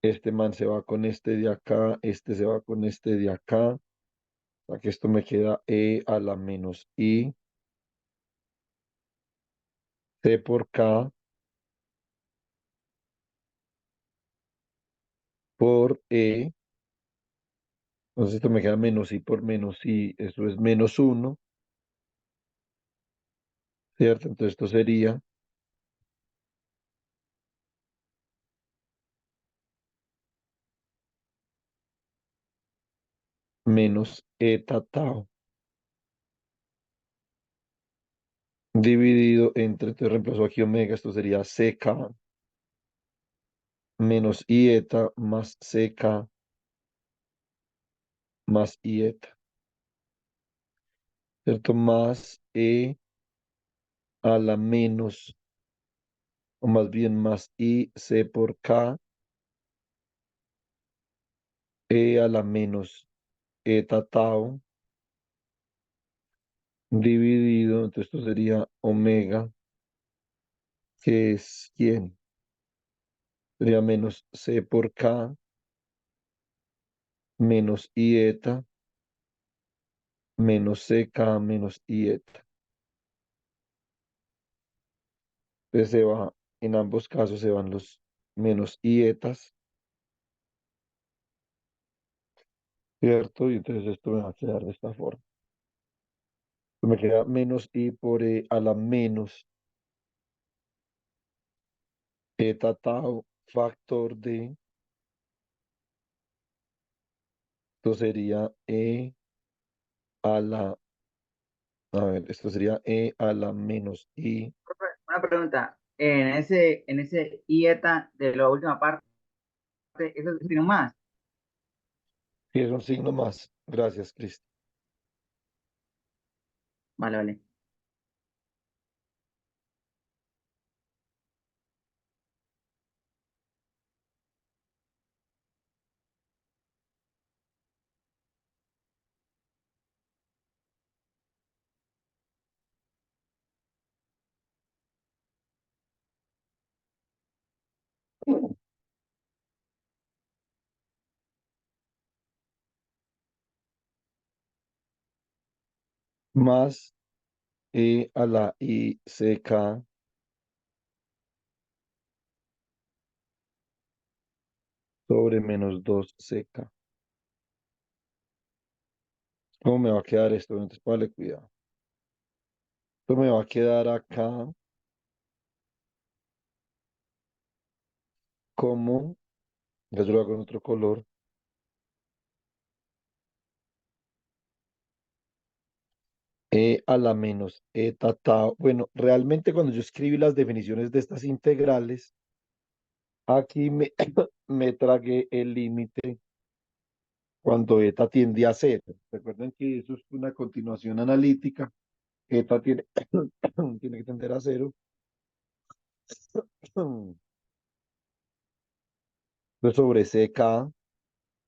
Este man se va con este de acá. Este se va con este de acá. O sea que esto me queda e a la menos i. C por k por e. Entonces esto me queda menos i por menos i. Esto es menos 1. ¿Cierto? Entonces esto sería menos eta tau dividido entre, entonces reemplazo aquí omega, esto sería ck menos i eta más ck más i eta. ¿cierto? Más a la menos, o más bien más I C por K, a la menos eta tau, dividido, entonces esto sería omega, que es ¿quién? Sería menos C por K, menos I eta, menos CK, menos I eta. Entonces se va, en ambos casos se van los menos I etas, ¿cierto? Y entonces esto me va a quedar de esta forma. Me queda menos I por E a la menos eta tau factor de, esto sería a la, a ver, esto sería a la menos I, Profe, una pregunta. En ese ieta de la última parte, ¿eso tiene un más? que es un signo más. Gracias, Cristo. Vale, vale. Más a la I C K sobre menos 2 CK. ¿Cómo me va a quedar esto? Entonces, vale, cuidado. Esto me va a quedar acá como, ya yo lo hago en otro color, a la menos eta tau. Bueno, realmente cuando yo escribí las definiciones de estas integrales, aquí me, me tragué el límite cuando eta tiende a cero. Recuerden que eso es una continuación analítica. Eta tiene, tiene que tender a cero. Entonces sobre CK,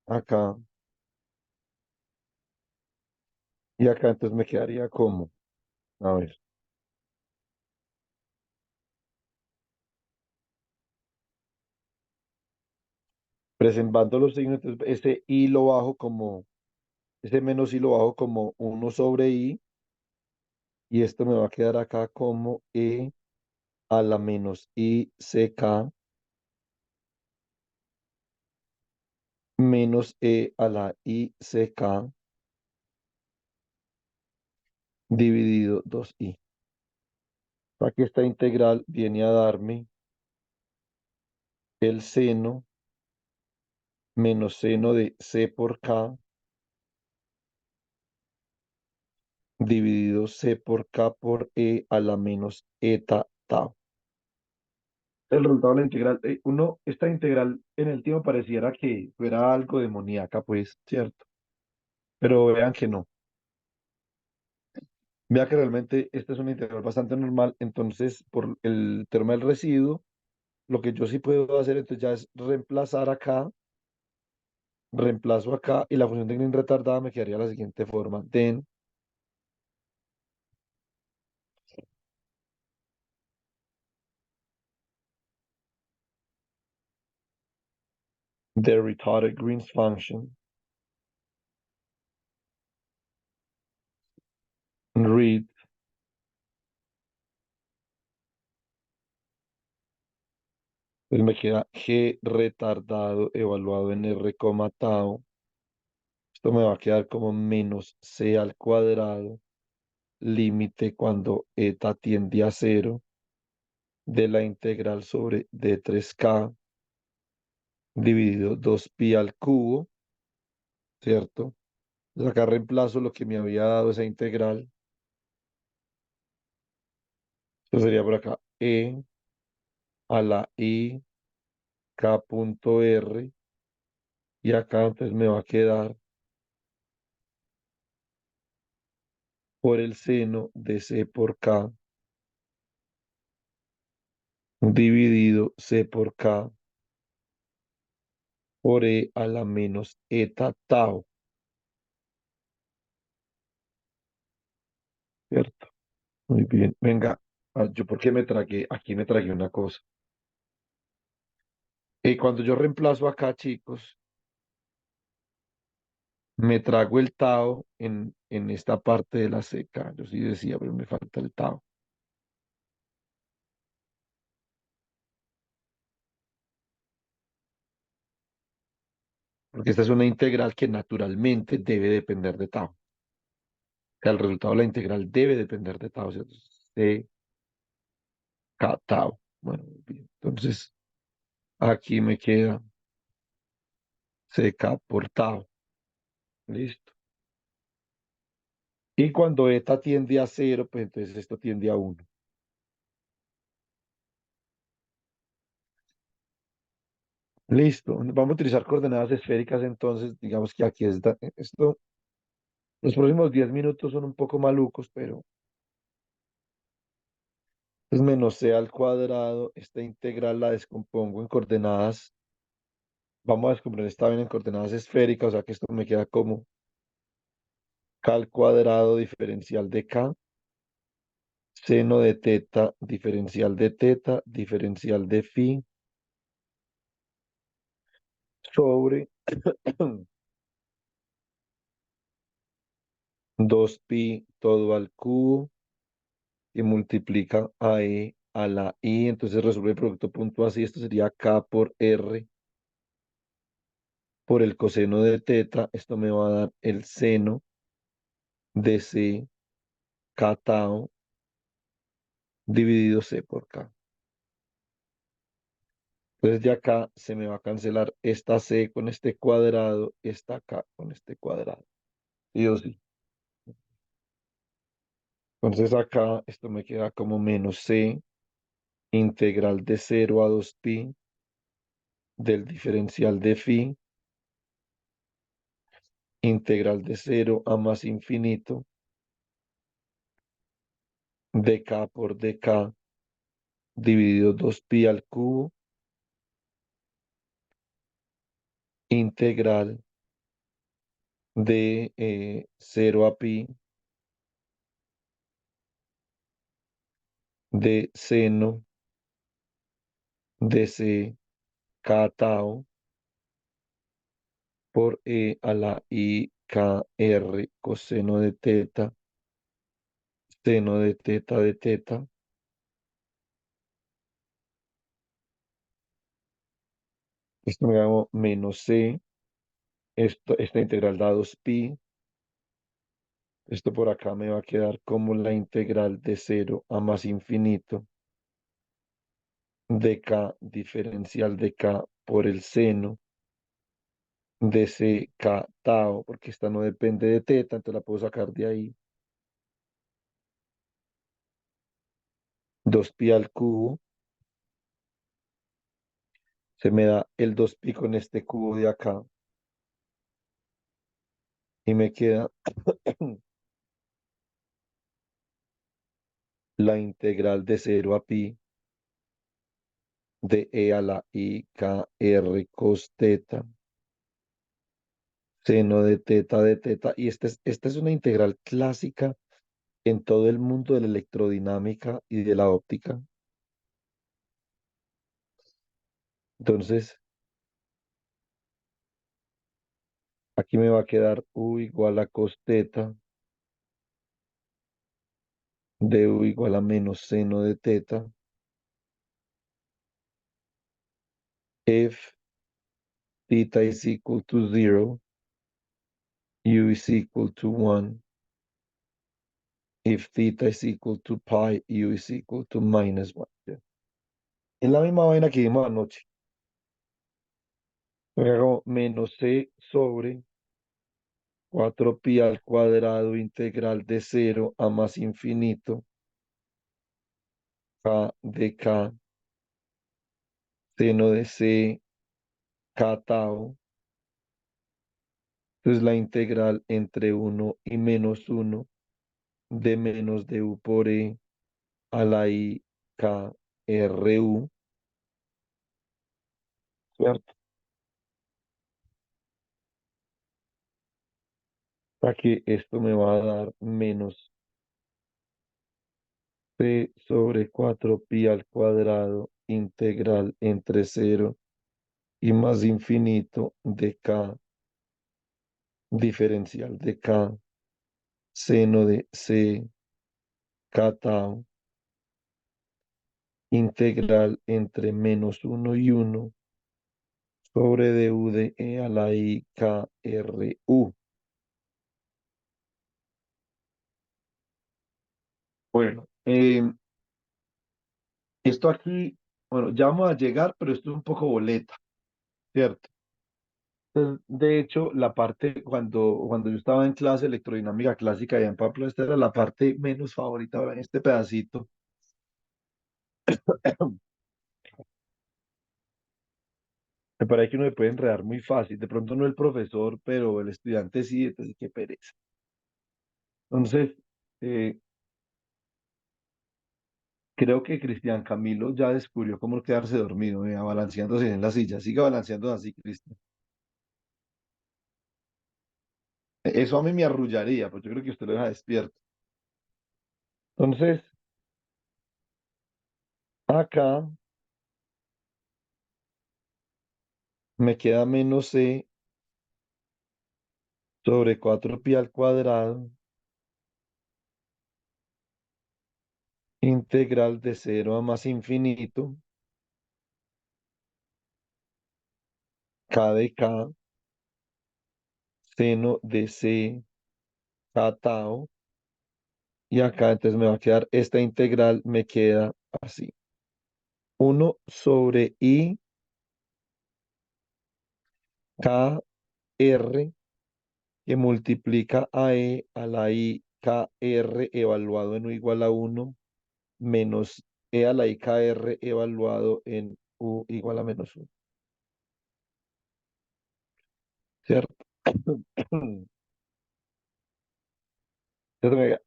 acá y acá, entonces me quedaría como, a ver, presentando los signos, entonces ese I lo bajo como, ese menos I lo bajo como uno sobre I, y esto me va a quedar acá como a la menos I CK menos a la I CK dividido 2I. Aquí esta integral viene a darme el seno menos seno de C por K dividido C por K por a la menos eta tau. El resultado de la integral, esta integral en el tiempo pareciera que fuera algo demoníaca, pues, ¿cierto? Pero vean que no. Vean que realmente esta es una integral bastante normal, entonces por el tema del residuo, lo que yo sí puedo hacer entonces ya es reemplazar acá, reemplazo acá y la función de Green retardada me quedaría de la siguiente forma. Then the retarded Green's function read, pues me queda G retardado evaluado en R, tau. Esto me va a quedar como menos C al cuadrado, límite cuando eta tiende a cero, de la integral sobre D3K dividido 2pi al cubo, ¿cierto? Entonces acá reemplazo lo que me había dado esa integral. Esto sería por acá a la I K punto R, y acá entonces me va a quedar por el seno de C por K dividido C por K por E a la menos eta tau, ¿cierto? Muy bien. Venga, yo porque aquí me tragué una cosa. Cuando yo reemplazo acá, chicos, me trago el tau en esta parte de la seca. Yo sí decía, pero me falta el tau. Porque esta es una integral que naturalmente debe depender de tau. O sea, el resultado de la integral debe depender de tau. O sea, C, K, tau. Bueno, muy bien. Entonces, aquí me queda CK por tau. Listo. Y cuando eta tiende a cero, pues entonces esto tiende a uno. Listo. Vamos a utilizar coordenadas esféricas entonces. Digamos que aquí está. Esto, los próximos 10 minutos son un poco malucos, pero es menos c al cuadrado. Esta integral la descompongo en coordenadas. Vamos a descomponer esta vez en coordenadas esféricas, o sea que esto me queda como k al cuadrado diferencial de k, seno de teta, diferencial de phi, sobre 2pi todo al cubo y multiplica a e a la i, entonces resuelve el producto punto así, esto sería k por r por el coseno de teta, esto me va a dar el seno de c k tau dividido c por k. Entonces de acá se me va a cancelar esta c con este cuadrado, esta k con este cuadrado. Sí o sí. Entonces acá esto me queda como menos c integral de 0 a 2pi del diferencial de phi integral de 0 a más infinito dk por dk dividido 2pi al cubo integral de 0 a pi de seno de c k tau por e a la i k r coseno de teta seno de teta. Esto me da menos c, esta integral da 2pi. Esto por acá me va a quedar como la integral de 0 a más infinito de k diferencial de k por el seno de c k tau, porque esta no depende de teta, entonces la puedo sacar de ahí. 2pi al cubo, se me da el 2pi con este cubo de acá y me queda la integral de 0 a pi de e a la i k r cos teta seno de teta, y esta es una integral clásica en todo el mundo de la electrodinámica y de la óptica. Entonces, aquí me va a quedar U igual a cos teta de U igual a menos seno de teta if theta is equal to 0, U is equal to 1, if theta is equal to pi, U is equal to minus 1. ¿Ya? Es la misma vaina que vimos anoche. Me hago menos C sobre 4pi al cuadrado integral de 0 a más infinito k de k seno de c k tau. Entonces la integral entre 1 y menos 1 de menos de u por e a la i k r u, ¿cierto? Para que esto me va a dar menos p sobre 4 pi al cuadrado integral entre 0 y más infinito de k diferencial de k seno de c k tau integral entre -1 y 1 sobre du de e a la i k r u. Bueno, esto aquí, bueno, ya vamos a llegar, pero esto es un poco boleta, ¿cierto? Entonces, de hecho, la parte, cuando yo estaba en clase de electrodinámica clásica allá en Pablo, esta era la parte menos favorita, ahora en este pedacito. Me parece que uno se puede enredar muy fácil. De pronto no el profesor, pero el estudiante sí, entonces qué pereza. Entonces, eh, creo que Cristian Camilo ya descubrió cómo quedarse dormido, balanceándose en la silla. Siga balanceando así, Cristian. Eso a mí me arrullaría, pues yo creo que usted lo deja despierto. Entonces, acá me queda menos c sobre 4 pi al cuadrado integral de 0 a más infinito, k de k, seno de c, k tau, y acá entonces me va a quedar esta integral, me queda así. 1 sobre i k r que multiplica a e a la i k r evaluado en u igual a 1 menos e a la i k r evaluado en u igual a -1, ¿cierto? Entonces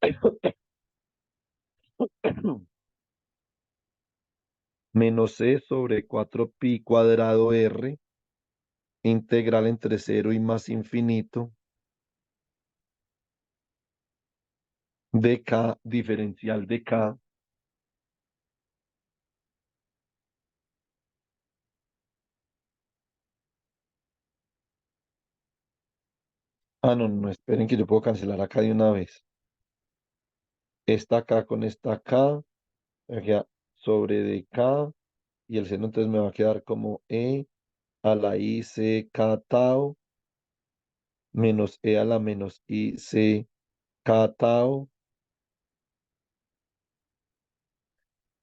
menos c sobre 4 pi cuadrado r integral entre 0 y más infinito de k diferencial de k. Ah, no, no, esperen que yo puedo cancelar acá de una vez. Esta acá con esta k, me queda sobre de k, y el seno entonces me va a quedar como e a la i c k tau menos e a la menos i c k tau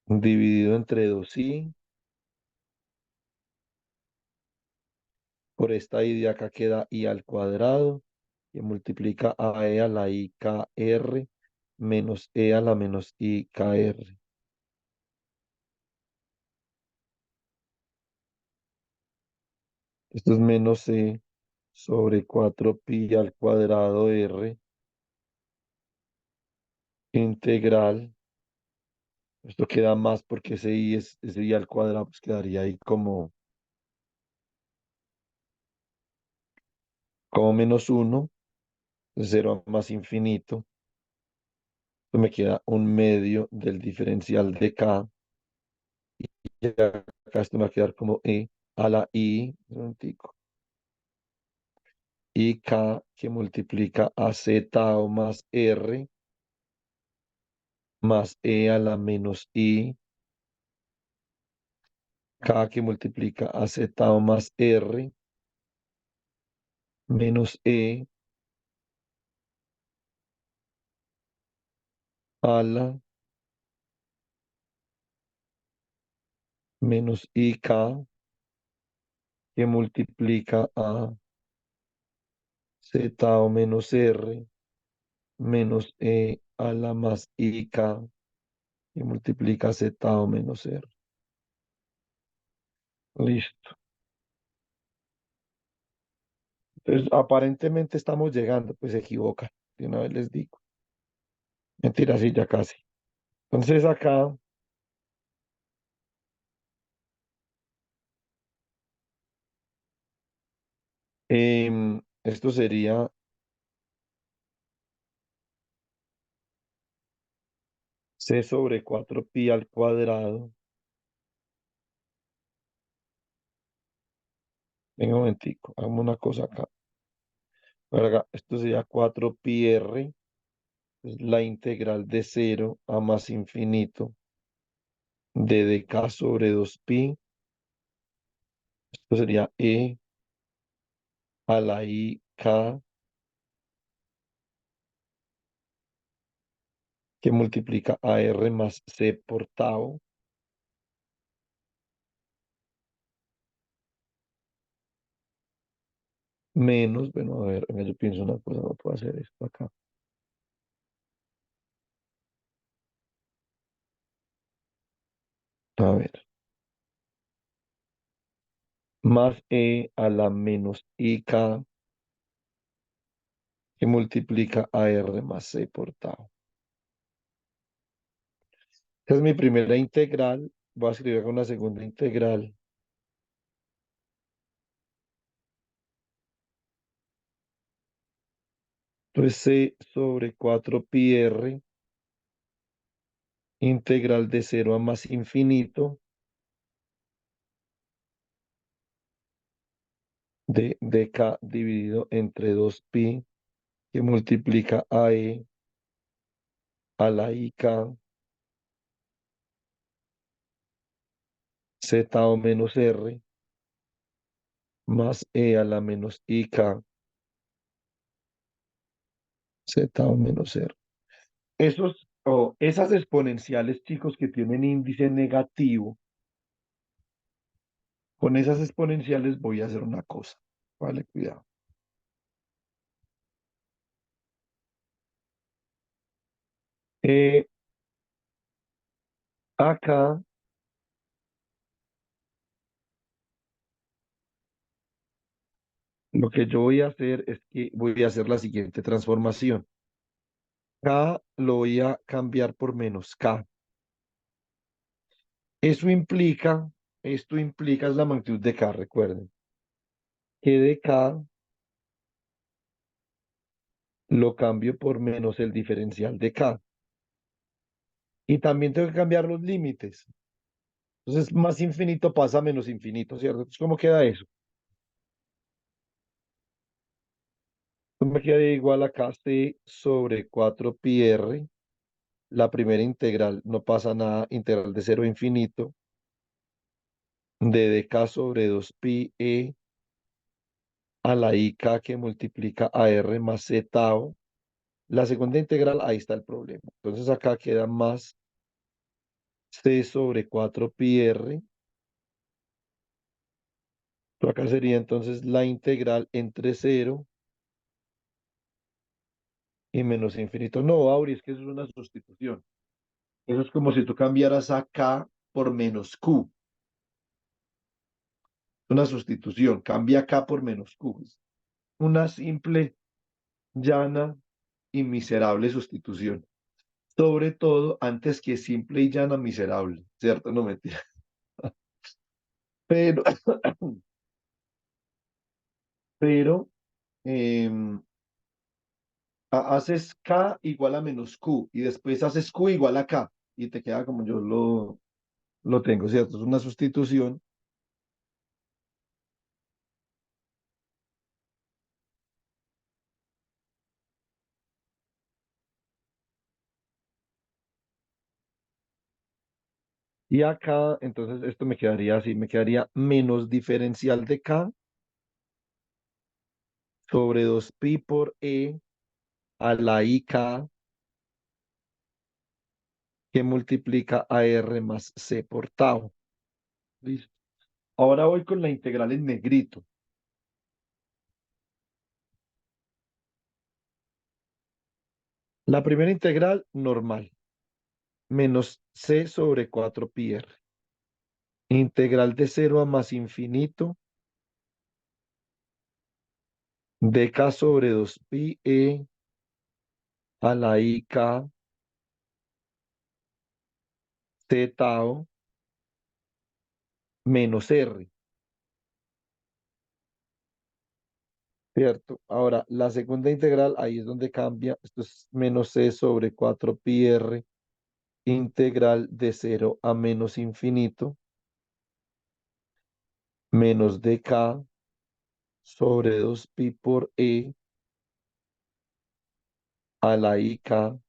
dividido entre 2i. Por esta i de acá queda i al cuadrado y multiplica a e a la i k r menos e a la menos i k r. Esto es menos c sobre 4 pi al cuadrado r integral. Esto queda más porque ese i al cuadrado, pues quedaría ahí como -1, de 0 a más infinito. Pues me queda un medio del diferencial de k. Y acá esto me va a quedar como e a la i, un momentico, y k que multiplica a z tau más r más e a la menos i, k que multiplica a z tau más r menos e a la menos i k que multiplica a z tau menos r menos e a la más i k que multiplica a z tau menos r. Listo. Entonces, aparentemente estamos llegando, pues se equivoca, de una vez les digo. Mentira, sí, ya casi. Entonces acá, esto sería c sobre 4pi al cuadrado. Venga un momentico, hagamos una cosa acá. Verga, esto sería 4pi r, es la integral de 0 a más infinito de dk sobre 2pi. Esto sería e a la i k que multiplica a r más c por tau menos, bueno, a ver, venga, yo pienso una cosa, no puedo hacer esto acá. A ver, más e a la menos i k que multiplica a r más c por tau. Esa es mi primera integral. Voy a escribir acá una segunda integral. Entonces c sobre 4pi r, integral de 0 a más infinito de dk dividido entre 2pi que multiplica a e a la i k z o menos r más e a la menos i k z o menos r. Esos o esas exponenciales, chicos, que tienen índice negativo, con esas exponenciales voy a hacer una cosa. Vale, cuidado. Eh, acá lo que yo voy a hacer es que voy a hacer la siguiente transformación. K lo voy a cambiar por menos K. Eso implica, esto implica es la magnitud de K, recuerden, que de K lo cambio por menos el diferencial de K. Y también tengo que cambiar los límites. Entonces, más infinito pasa a menos infinito, ¿cierto? Entonces, ¿cómo queda eso? Entonces me queda igual a K C sobre 4pi r. La primera integral no pasa nada, integral de 0 a infinito, de dk sobre 2pi e a la i k que multiplica a r más z tau. La segunda integral, ahí está el problema. Entonces acá queda más c sobre 4pi r. Pero acá sería entonces la integral entre 0 y menos infinito. No, Auri, es que eso es una sustitución. Eso es como si tú cambiaras a k por menos q. Una sustitución. Cambia k por menos q. Una simple, llana y miserable sustitución. Sobre todo antes que simple y llana miserable, ¿cierto? No mentira. Pero, pero em, haces K igual a menos Q y después haces Q igual a K y te queda como yo lo tengo, ¿cierto? Es una sustitución. Y acá, entonces esto me quedaría así, me quedaría menos diferencial de K sobre 2pi por E a la i k que multiplica a R más C por tau. ¿Listo? Ahora voy con la integral en negrito. La primera integral normal, menos C sobre 4pi R. Integral de 0 a más infinito de K sobre 2pi E a la i k C tau menos R, ¿cierto? Ahora, la segunda integral, ahí es donde cambia. Esto es menos C sobre 4 pi R, integral de 0 a menos infinito, menos dk sobre 2 pi por E a la IK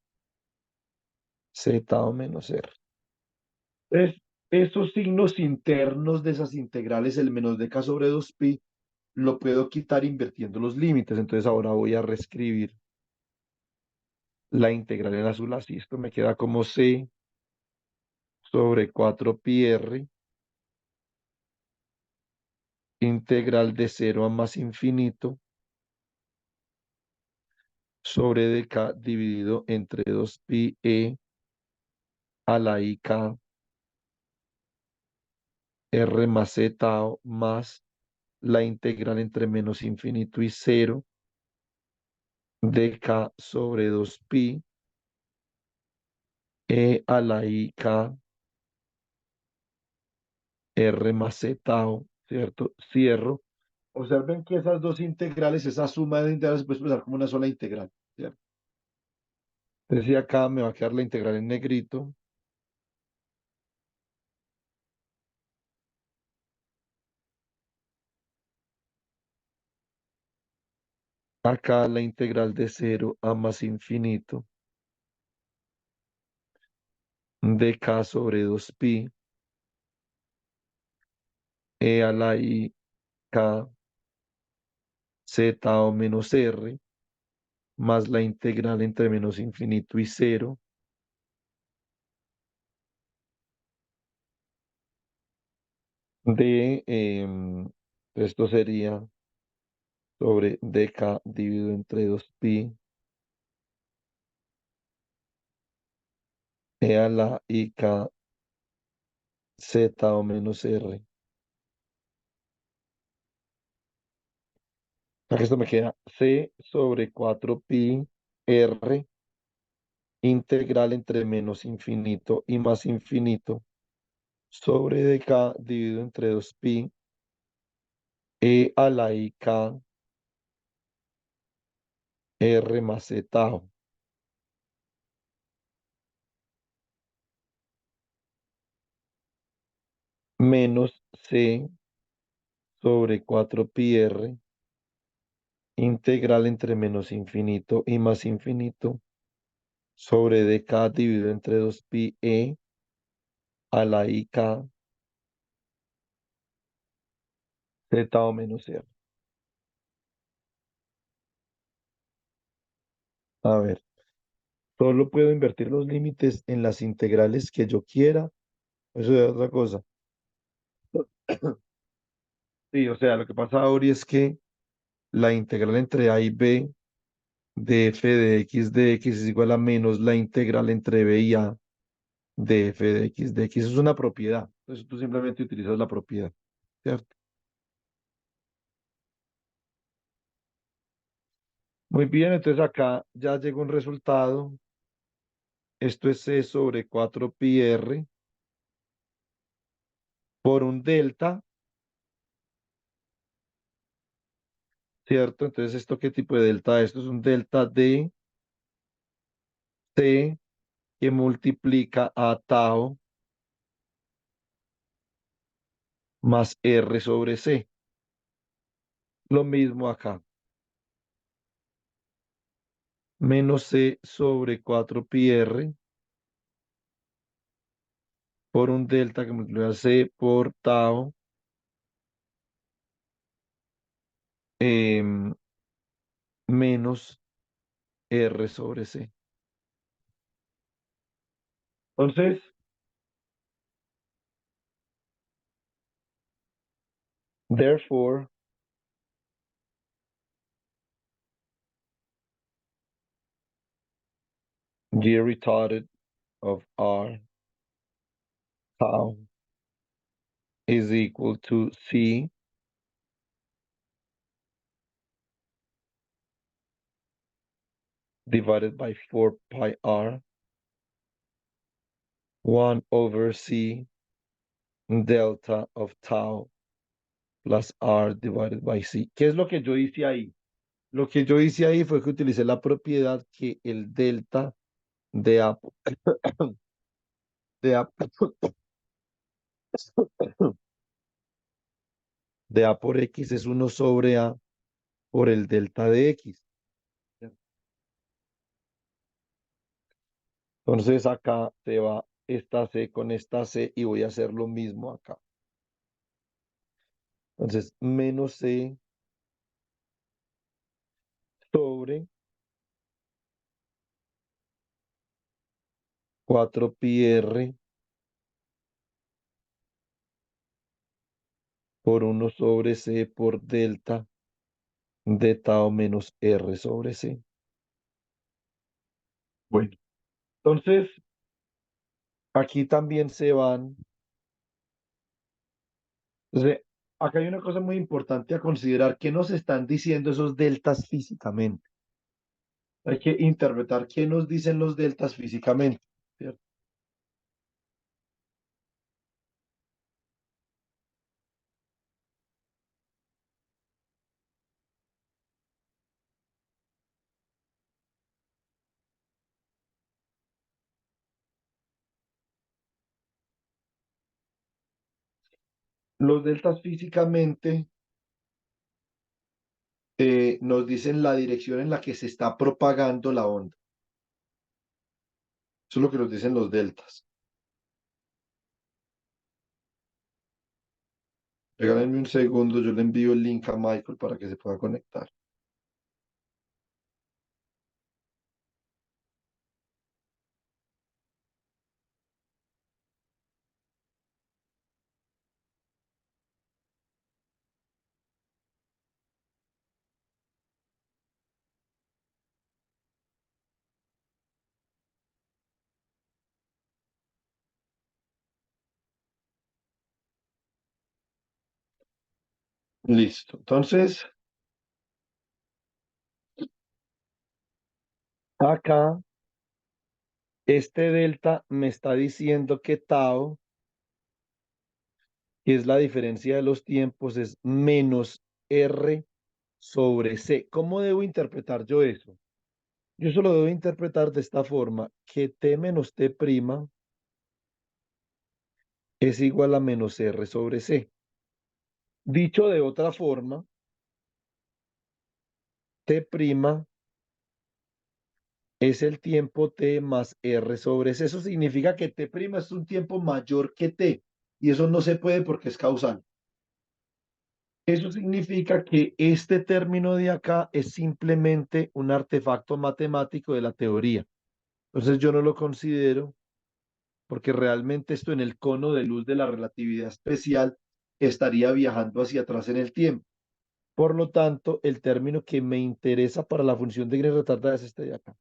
Z o menos R. Es, esos signos internos de esas integrales, el menos de k sobre 2pi, lo puedo quitar invirtiendo los límites. Entonces ahora voy a reescribir la integral en azul así. Esto me queda como C sobre 4 pi R, integral de 0 a más infinito, sobre dk dividido entre 2 pi E a la IK R más Z tau más la integral entre menos infinito y 0 dk sobre 2 pi E a la IK R más Z tau, ¿cierto? Cierro. Observen que esas dos integrales, esa suma de integrales se puede expresar como una sola integral, ¿cierto? Entonces, si acá me va a quedar la integral en negrito. Acá la integral de 0 a más infinito de k sobre 2 pi E a la I k Z o menos R más la integral entre menos infinito y 0 de, esto sería sobre dk dividido entre 2 pi E a la I k Z o menos R. Aquí esto me queda C sobre 4 pi R integral entre menos infinito y más infinito sobre dk dividido entre 2 pi E a la I k R más Z tau menos C sobre 4 pi R integral entre menos infinito y más infinito sobre dk dividido entre 2 pi E a la I k Z o menos R. A ver, solo puedo invertir los límites en las integrales que yo quiera. Eso es otra cosa. Sí, o sea, lo que pasa ahora es que la integral entre A y B de f de x es igual a menos la integral entre b y a de f de x. Es una propiedad. Entonces tú simplemente utilizas la propiedad, ¿cierto? Muy bien, entonces acá ya llegó un resultado. Esto es c sobre 4 pi r por un delta, ¿cierto? Entonces, ¿esto qué tipo de delta es? Esto es un delta de c que multiplica a tau más r sobre c. Lo mismo acá. Menos c sobre 4 pi r por un delta que multiplica c por tau em, menos r sobre c. Entonces, therefore, g retarded of r tau is equal to c divided by 4 pi r 1 over c delta of tau plus r divided by c. ¿Qué es lo que yo hice ahí? Lo que yo hice ahí fue que utilicé la propiedad que el delta de A, de A, de A por X es 1 sobre A por el delta de X. Entonces acá se va esta C con esta C y voy a hacer lo mismo acá. Entonces, menos C sobre 4 pi r por 1 sobre C por delta de tau menos R sobre C. Bueno, entonces aquí también se van. Entonces, acá hay una cosa muy importante a considerar. ¿Qué nos están diciendo esos deltas físicamente? Hay que interpretar qué nos dicen los deltas físicamente, ¿cierto? Los deltas físicamente nos dicen la dirección en la que se está propagando la onda. Eso es lo que nos dicen los deltas. Regálenme un segundo, yo le envío el link a Michael para que se pueda conectar. Listo. Entonces, acá, este delta me está diciendo que tau, que es la diferencia de los tiempos, es menos R sobre C. ¿Cómo debo interpretar yo eso? Yo eso lo debo interpretar de esta forma, que T menos T' es igual a menos R sobre C. Dicho de otra forma, T' es el tiempo T más R sobre C. Eso significa que T' es un tiempo mayor que T, y eso no se puede porque es causal. Eso significa que este término de acá es simplemente un artefacto matemático de la teoría. Entonces yo no lo considero porque realmente esto en el cono de luz de la relatividad especial estaría viajando hacia atrás en el tiempo. Por lo tanto, el término que me interesa para la función de Green retardada es este de acá.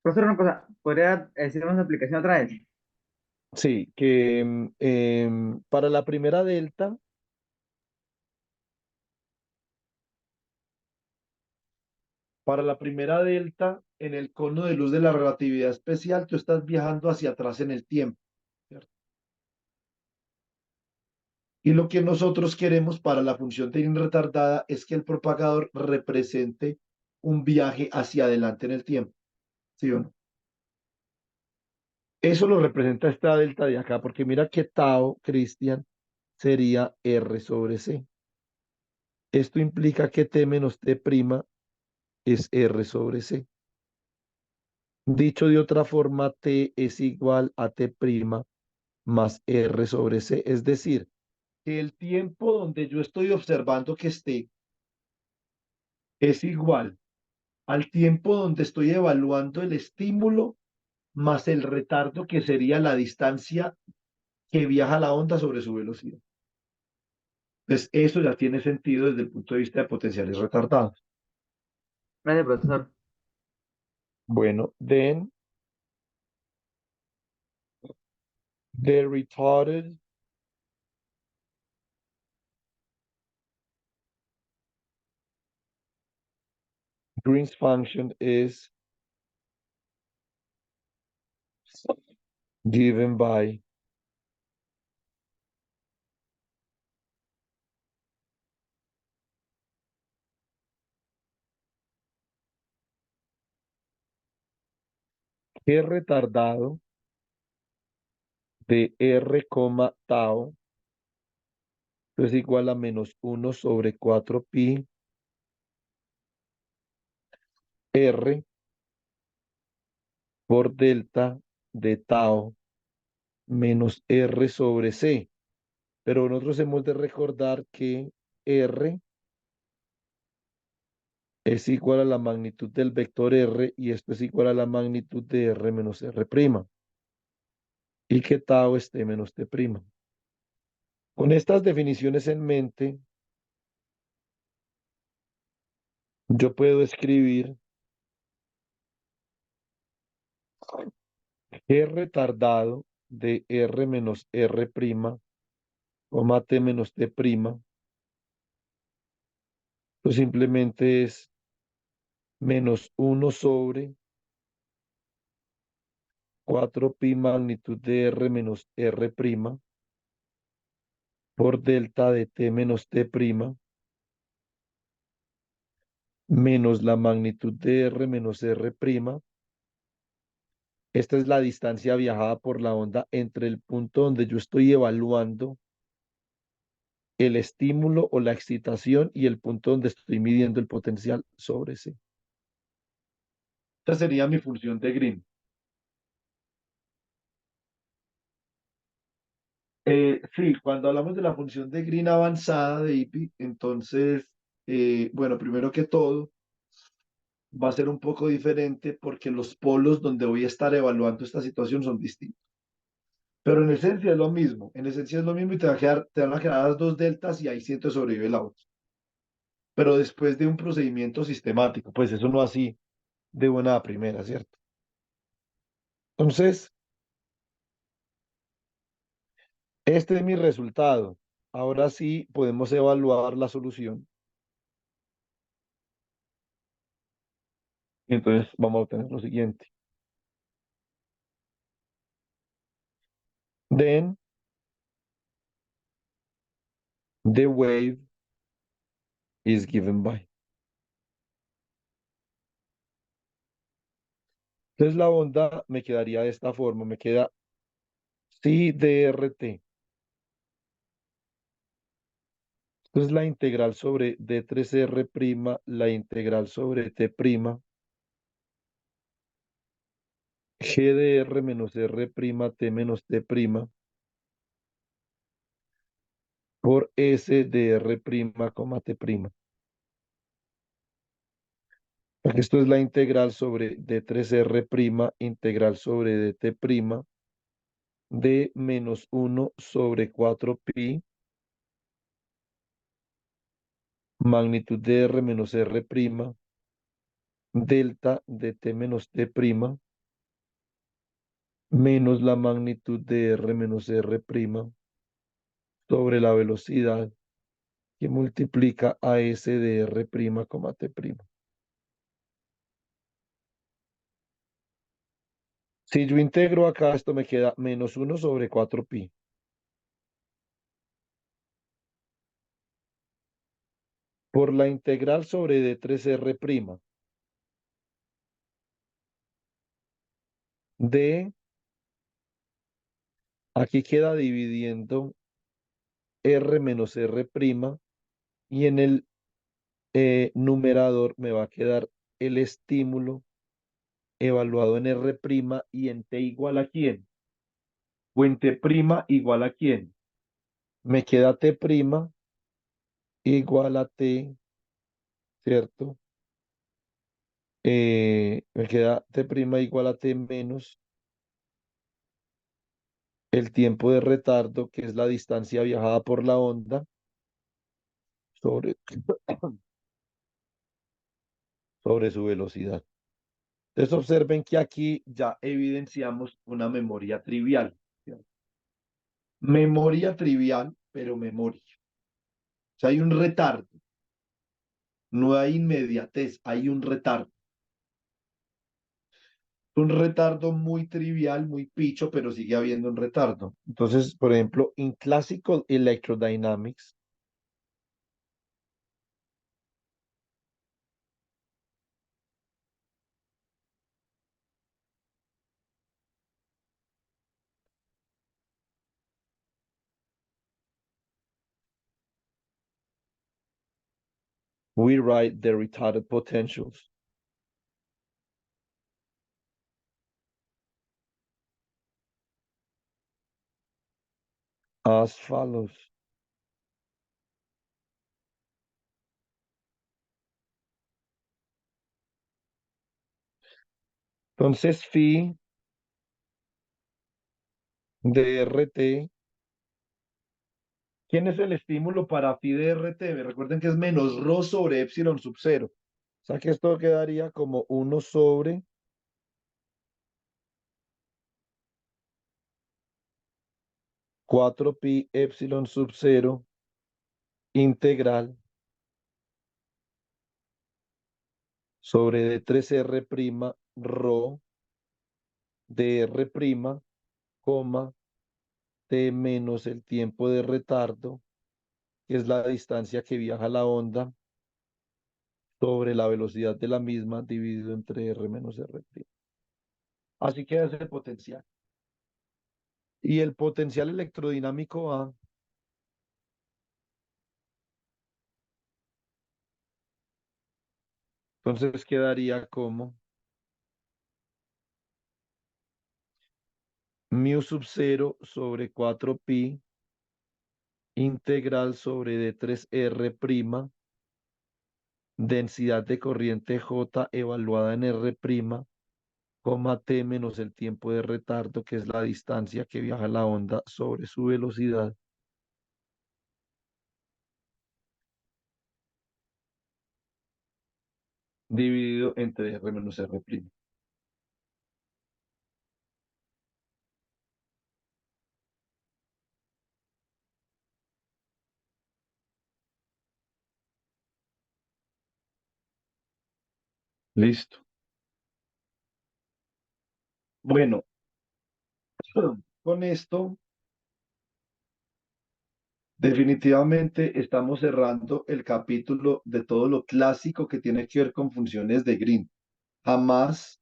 Profesor, una cosa, ¿podría decirnos la aplicación otra vez? Sí, que para la primera delta, en el cono de luz de la relatividad especial, tú estás viajando hacia atrás en el tiempo, ¿cierto? Y lo que nosotros queremos para la función de Green retardada es que el propagador represente un viaje hacia adelante en el tiempo, ¿sí o no? Eso lo representa esta delta de acá, porque mira que tau, Cristian, sería R sobre C. Esto implica que T menos T' es R sobre C. Dicho de otra forma, T es igual a T' más R sobre C. Es decir, que el tiempo donde yo estoy observando que esté es igual al tiempo donde estoy evaluando el estímulo más el retardo que sería la distancia que viaja la onda sobre su velocidad. Pues eso ya tiene sentido desde el punto de vista de potenciales retardados. Gracias, profesor. Bueno, then the retarded Green's function is given by G retardado de R, tau es igual a menos 1 sobre 4 pi R por delta de tau menos R sobre C. Pero nosotros hemos de recordar que R es igual a la magnitud del vector R y esto es igual a la magnitud de R menos R'. Y que tau es T menos T'. Con estas definiciones en mente, yo puedo escribir G retardado de R menos R', coma T menos T'. Pues simplemente es menos 1 sobre 4 pi magnitud de R menos R' por delta de T menos T', menos la magnitud de R menos R'. Esta es la distancia viajada por la onda entre el punto donde yo estoy evaluando el estímulo o la excitación y el punto donde estoy midiendo el potencial sobre C. Esta sería mi función de Green. Sí, cuando hablamos de la función de Green avanzada de IP, entonces, bueno, primero que todo, va a ser un poco diferente porque los polos donde voy a estar evaluando esta situación son distintos. Pero en esencia es lo mismo, en esencia es lo mismo y te van a quedar las dos deltas y ahí siempre sobrevive la otra. Pero después de un procedimiento sistemático, pues eso no así de buena a primera, ¿cierto? Entonces, este es mi resultado. Ahora sí podemos evaluar la solución. Entonces vamos a obtener lo siguiente. Then the wave is given by. Entonces la onda me quedaría de esta forma, me queda psi drt. Entonces la integral sobre d3r', la integral sobre t', g de r menos r', t menos t', por s de r', t'. Porque esto es la integral sobre d3r', integral sobre dt', de menos 1 sobre 4 pi, magnitud de r menos r', delta de t menos t', menos la magnitud de r menos r', sobre la velocidad que multiplica a s de r', t'. Si yo integro acá, esto me queda menos 1 sobre 4 pi. Por la integral sobre d3r', de aquí queda dividiendo r menos r', y en el numerador me va a quedar el estímulo evaluado en r' y en t igual a quién. O en t' igual a quién. Me queda t' igual a t, ¿cierto? Me queda t' igual a t menos el tiempo de retardo, que es la distancia viajada por la onda, sobre, sobre su velocidad. Entonces observen que aquí ya evidenciamos una memoria trivial. ¿Cierto? Memoria trivial, pero memoria. O sea, hay un retardo. No hay inmediatez, hay un retardo. Un retardo muy trivial, muy picho, pero sigue habiendo un retardo. Entonces, por ejemplo, en Classical Electrodynamics, we write the retarded potentials as follows. Entonces, phi de RT. ¿Quién es el estímulo para phi de RT? Recuerden que es menos rho sobre epsilon sub cero. O sea que esto quedaría como 1 sobre 4 pi epsilon sub cero integral sobre d3r prima rho de r prima, coma, t menos el tiempo de retardo, que es la distancia que viaja la onda, sobre la velocidad de la misma dividido entre r menos r prima. Así queda ese potencial. Y el potencial electrodinámico A, entonces quedaría como mu sub 0 sobre 4 pi integral sobre d3r prima, densidad de corriente J evaluada en R prima, coma t menos el tiempo de retardo, que es la distancia que viaja la onda sobre su velocidad, dividido entre R menos R prima. Listo. Bueno, con esto definitivamente estamos cerrando el capítulo de todo lo clásico que tiene que ver con funciones de Green. Jamás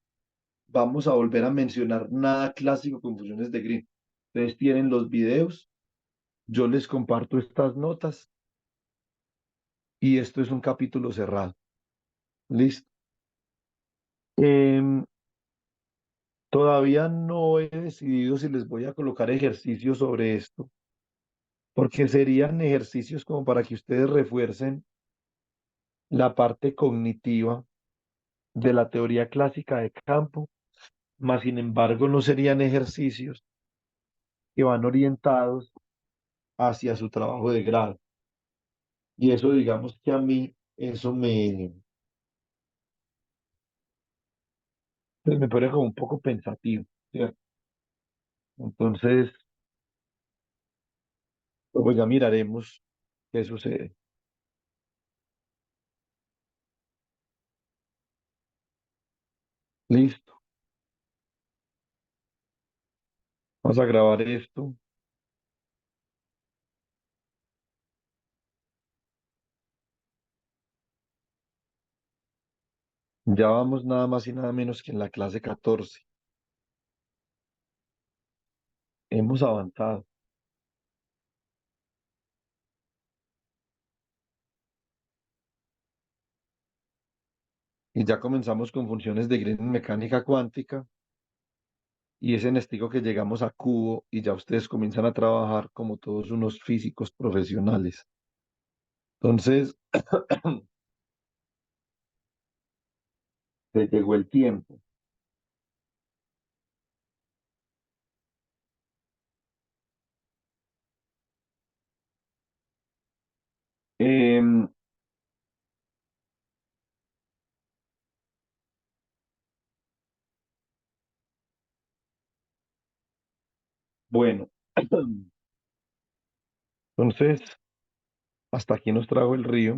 vamos a volver a mencionar nada clásico con funciones de Green. Ustedes tienen los videos, yo les comparto estas notas y esto es un capítulo cerrado. Listo. Em, Todavía no he decidido si les voy a colocar ejercicios sobre esto, porque serían ejercicios como para que ustedes refuercen la parte cognitiva de la teoría clásica de campo, más sin embargo no serían ejercicios que van orientados hacia su trabajo de grado. Y eso digamos que a mí, eso pues me pone como un poco pensativo, ¿cierto? Entonces, pues ya miraremos qué sucede. Listo. Vamos a grabar esto. Ya vamos nada más y nada menos que en la clase 14. Hemos avanzado y ya comenzamos con funciones de Green en mecánica cuántica y es en estigo que llegamos a cubo y ya ustedes comienzan a trabajar como todos unos físicos profesionales. Entonces, se llegó el tiempo. Em, bueno, entonces, hasta aquí nos trajo el río.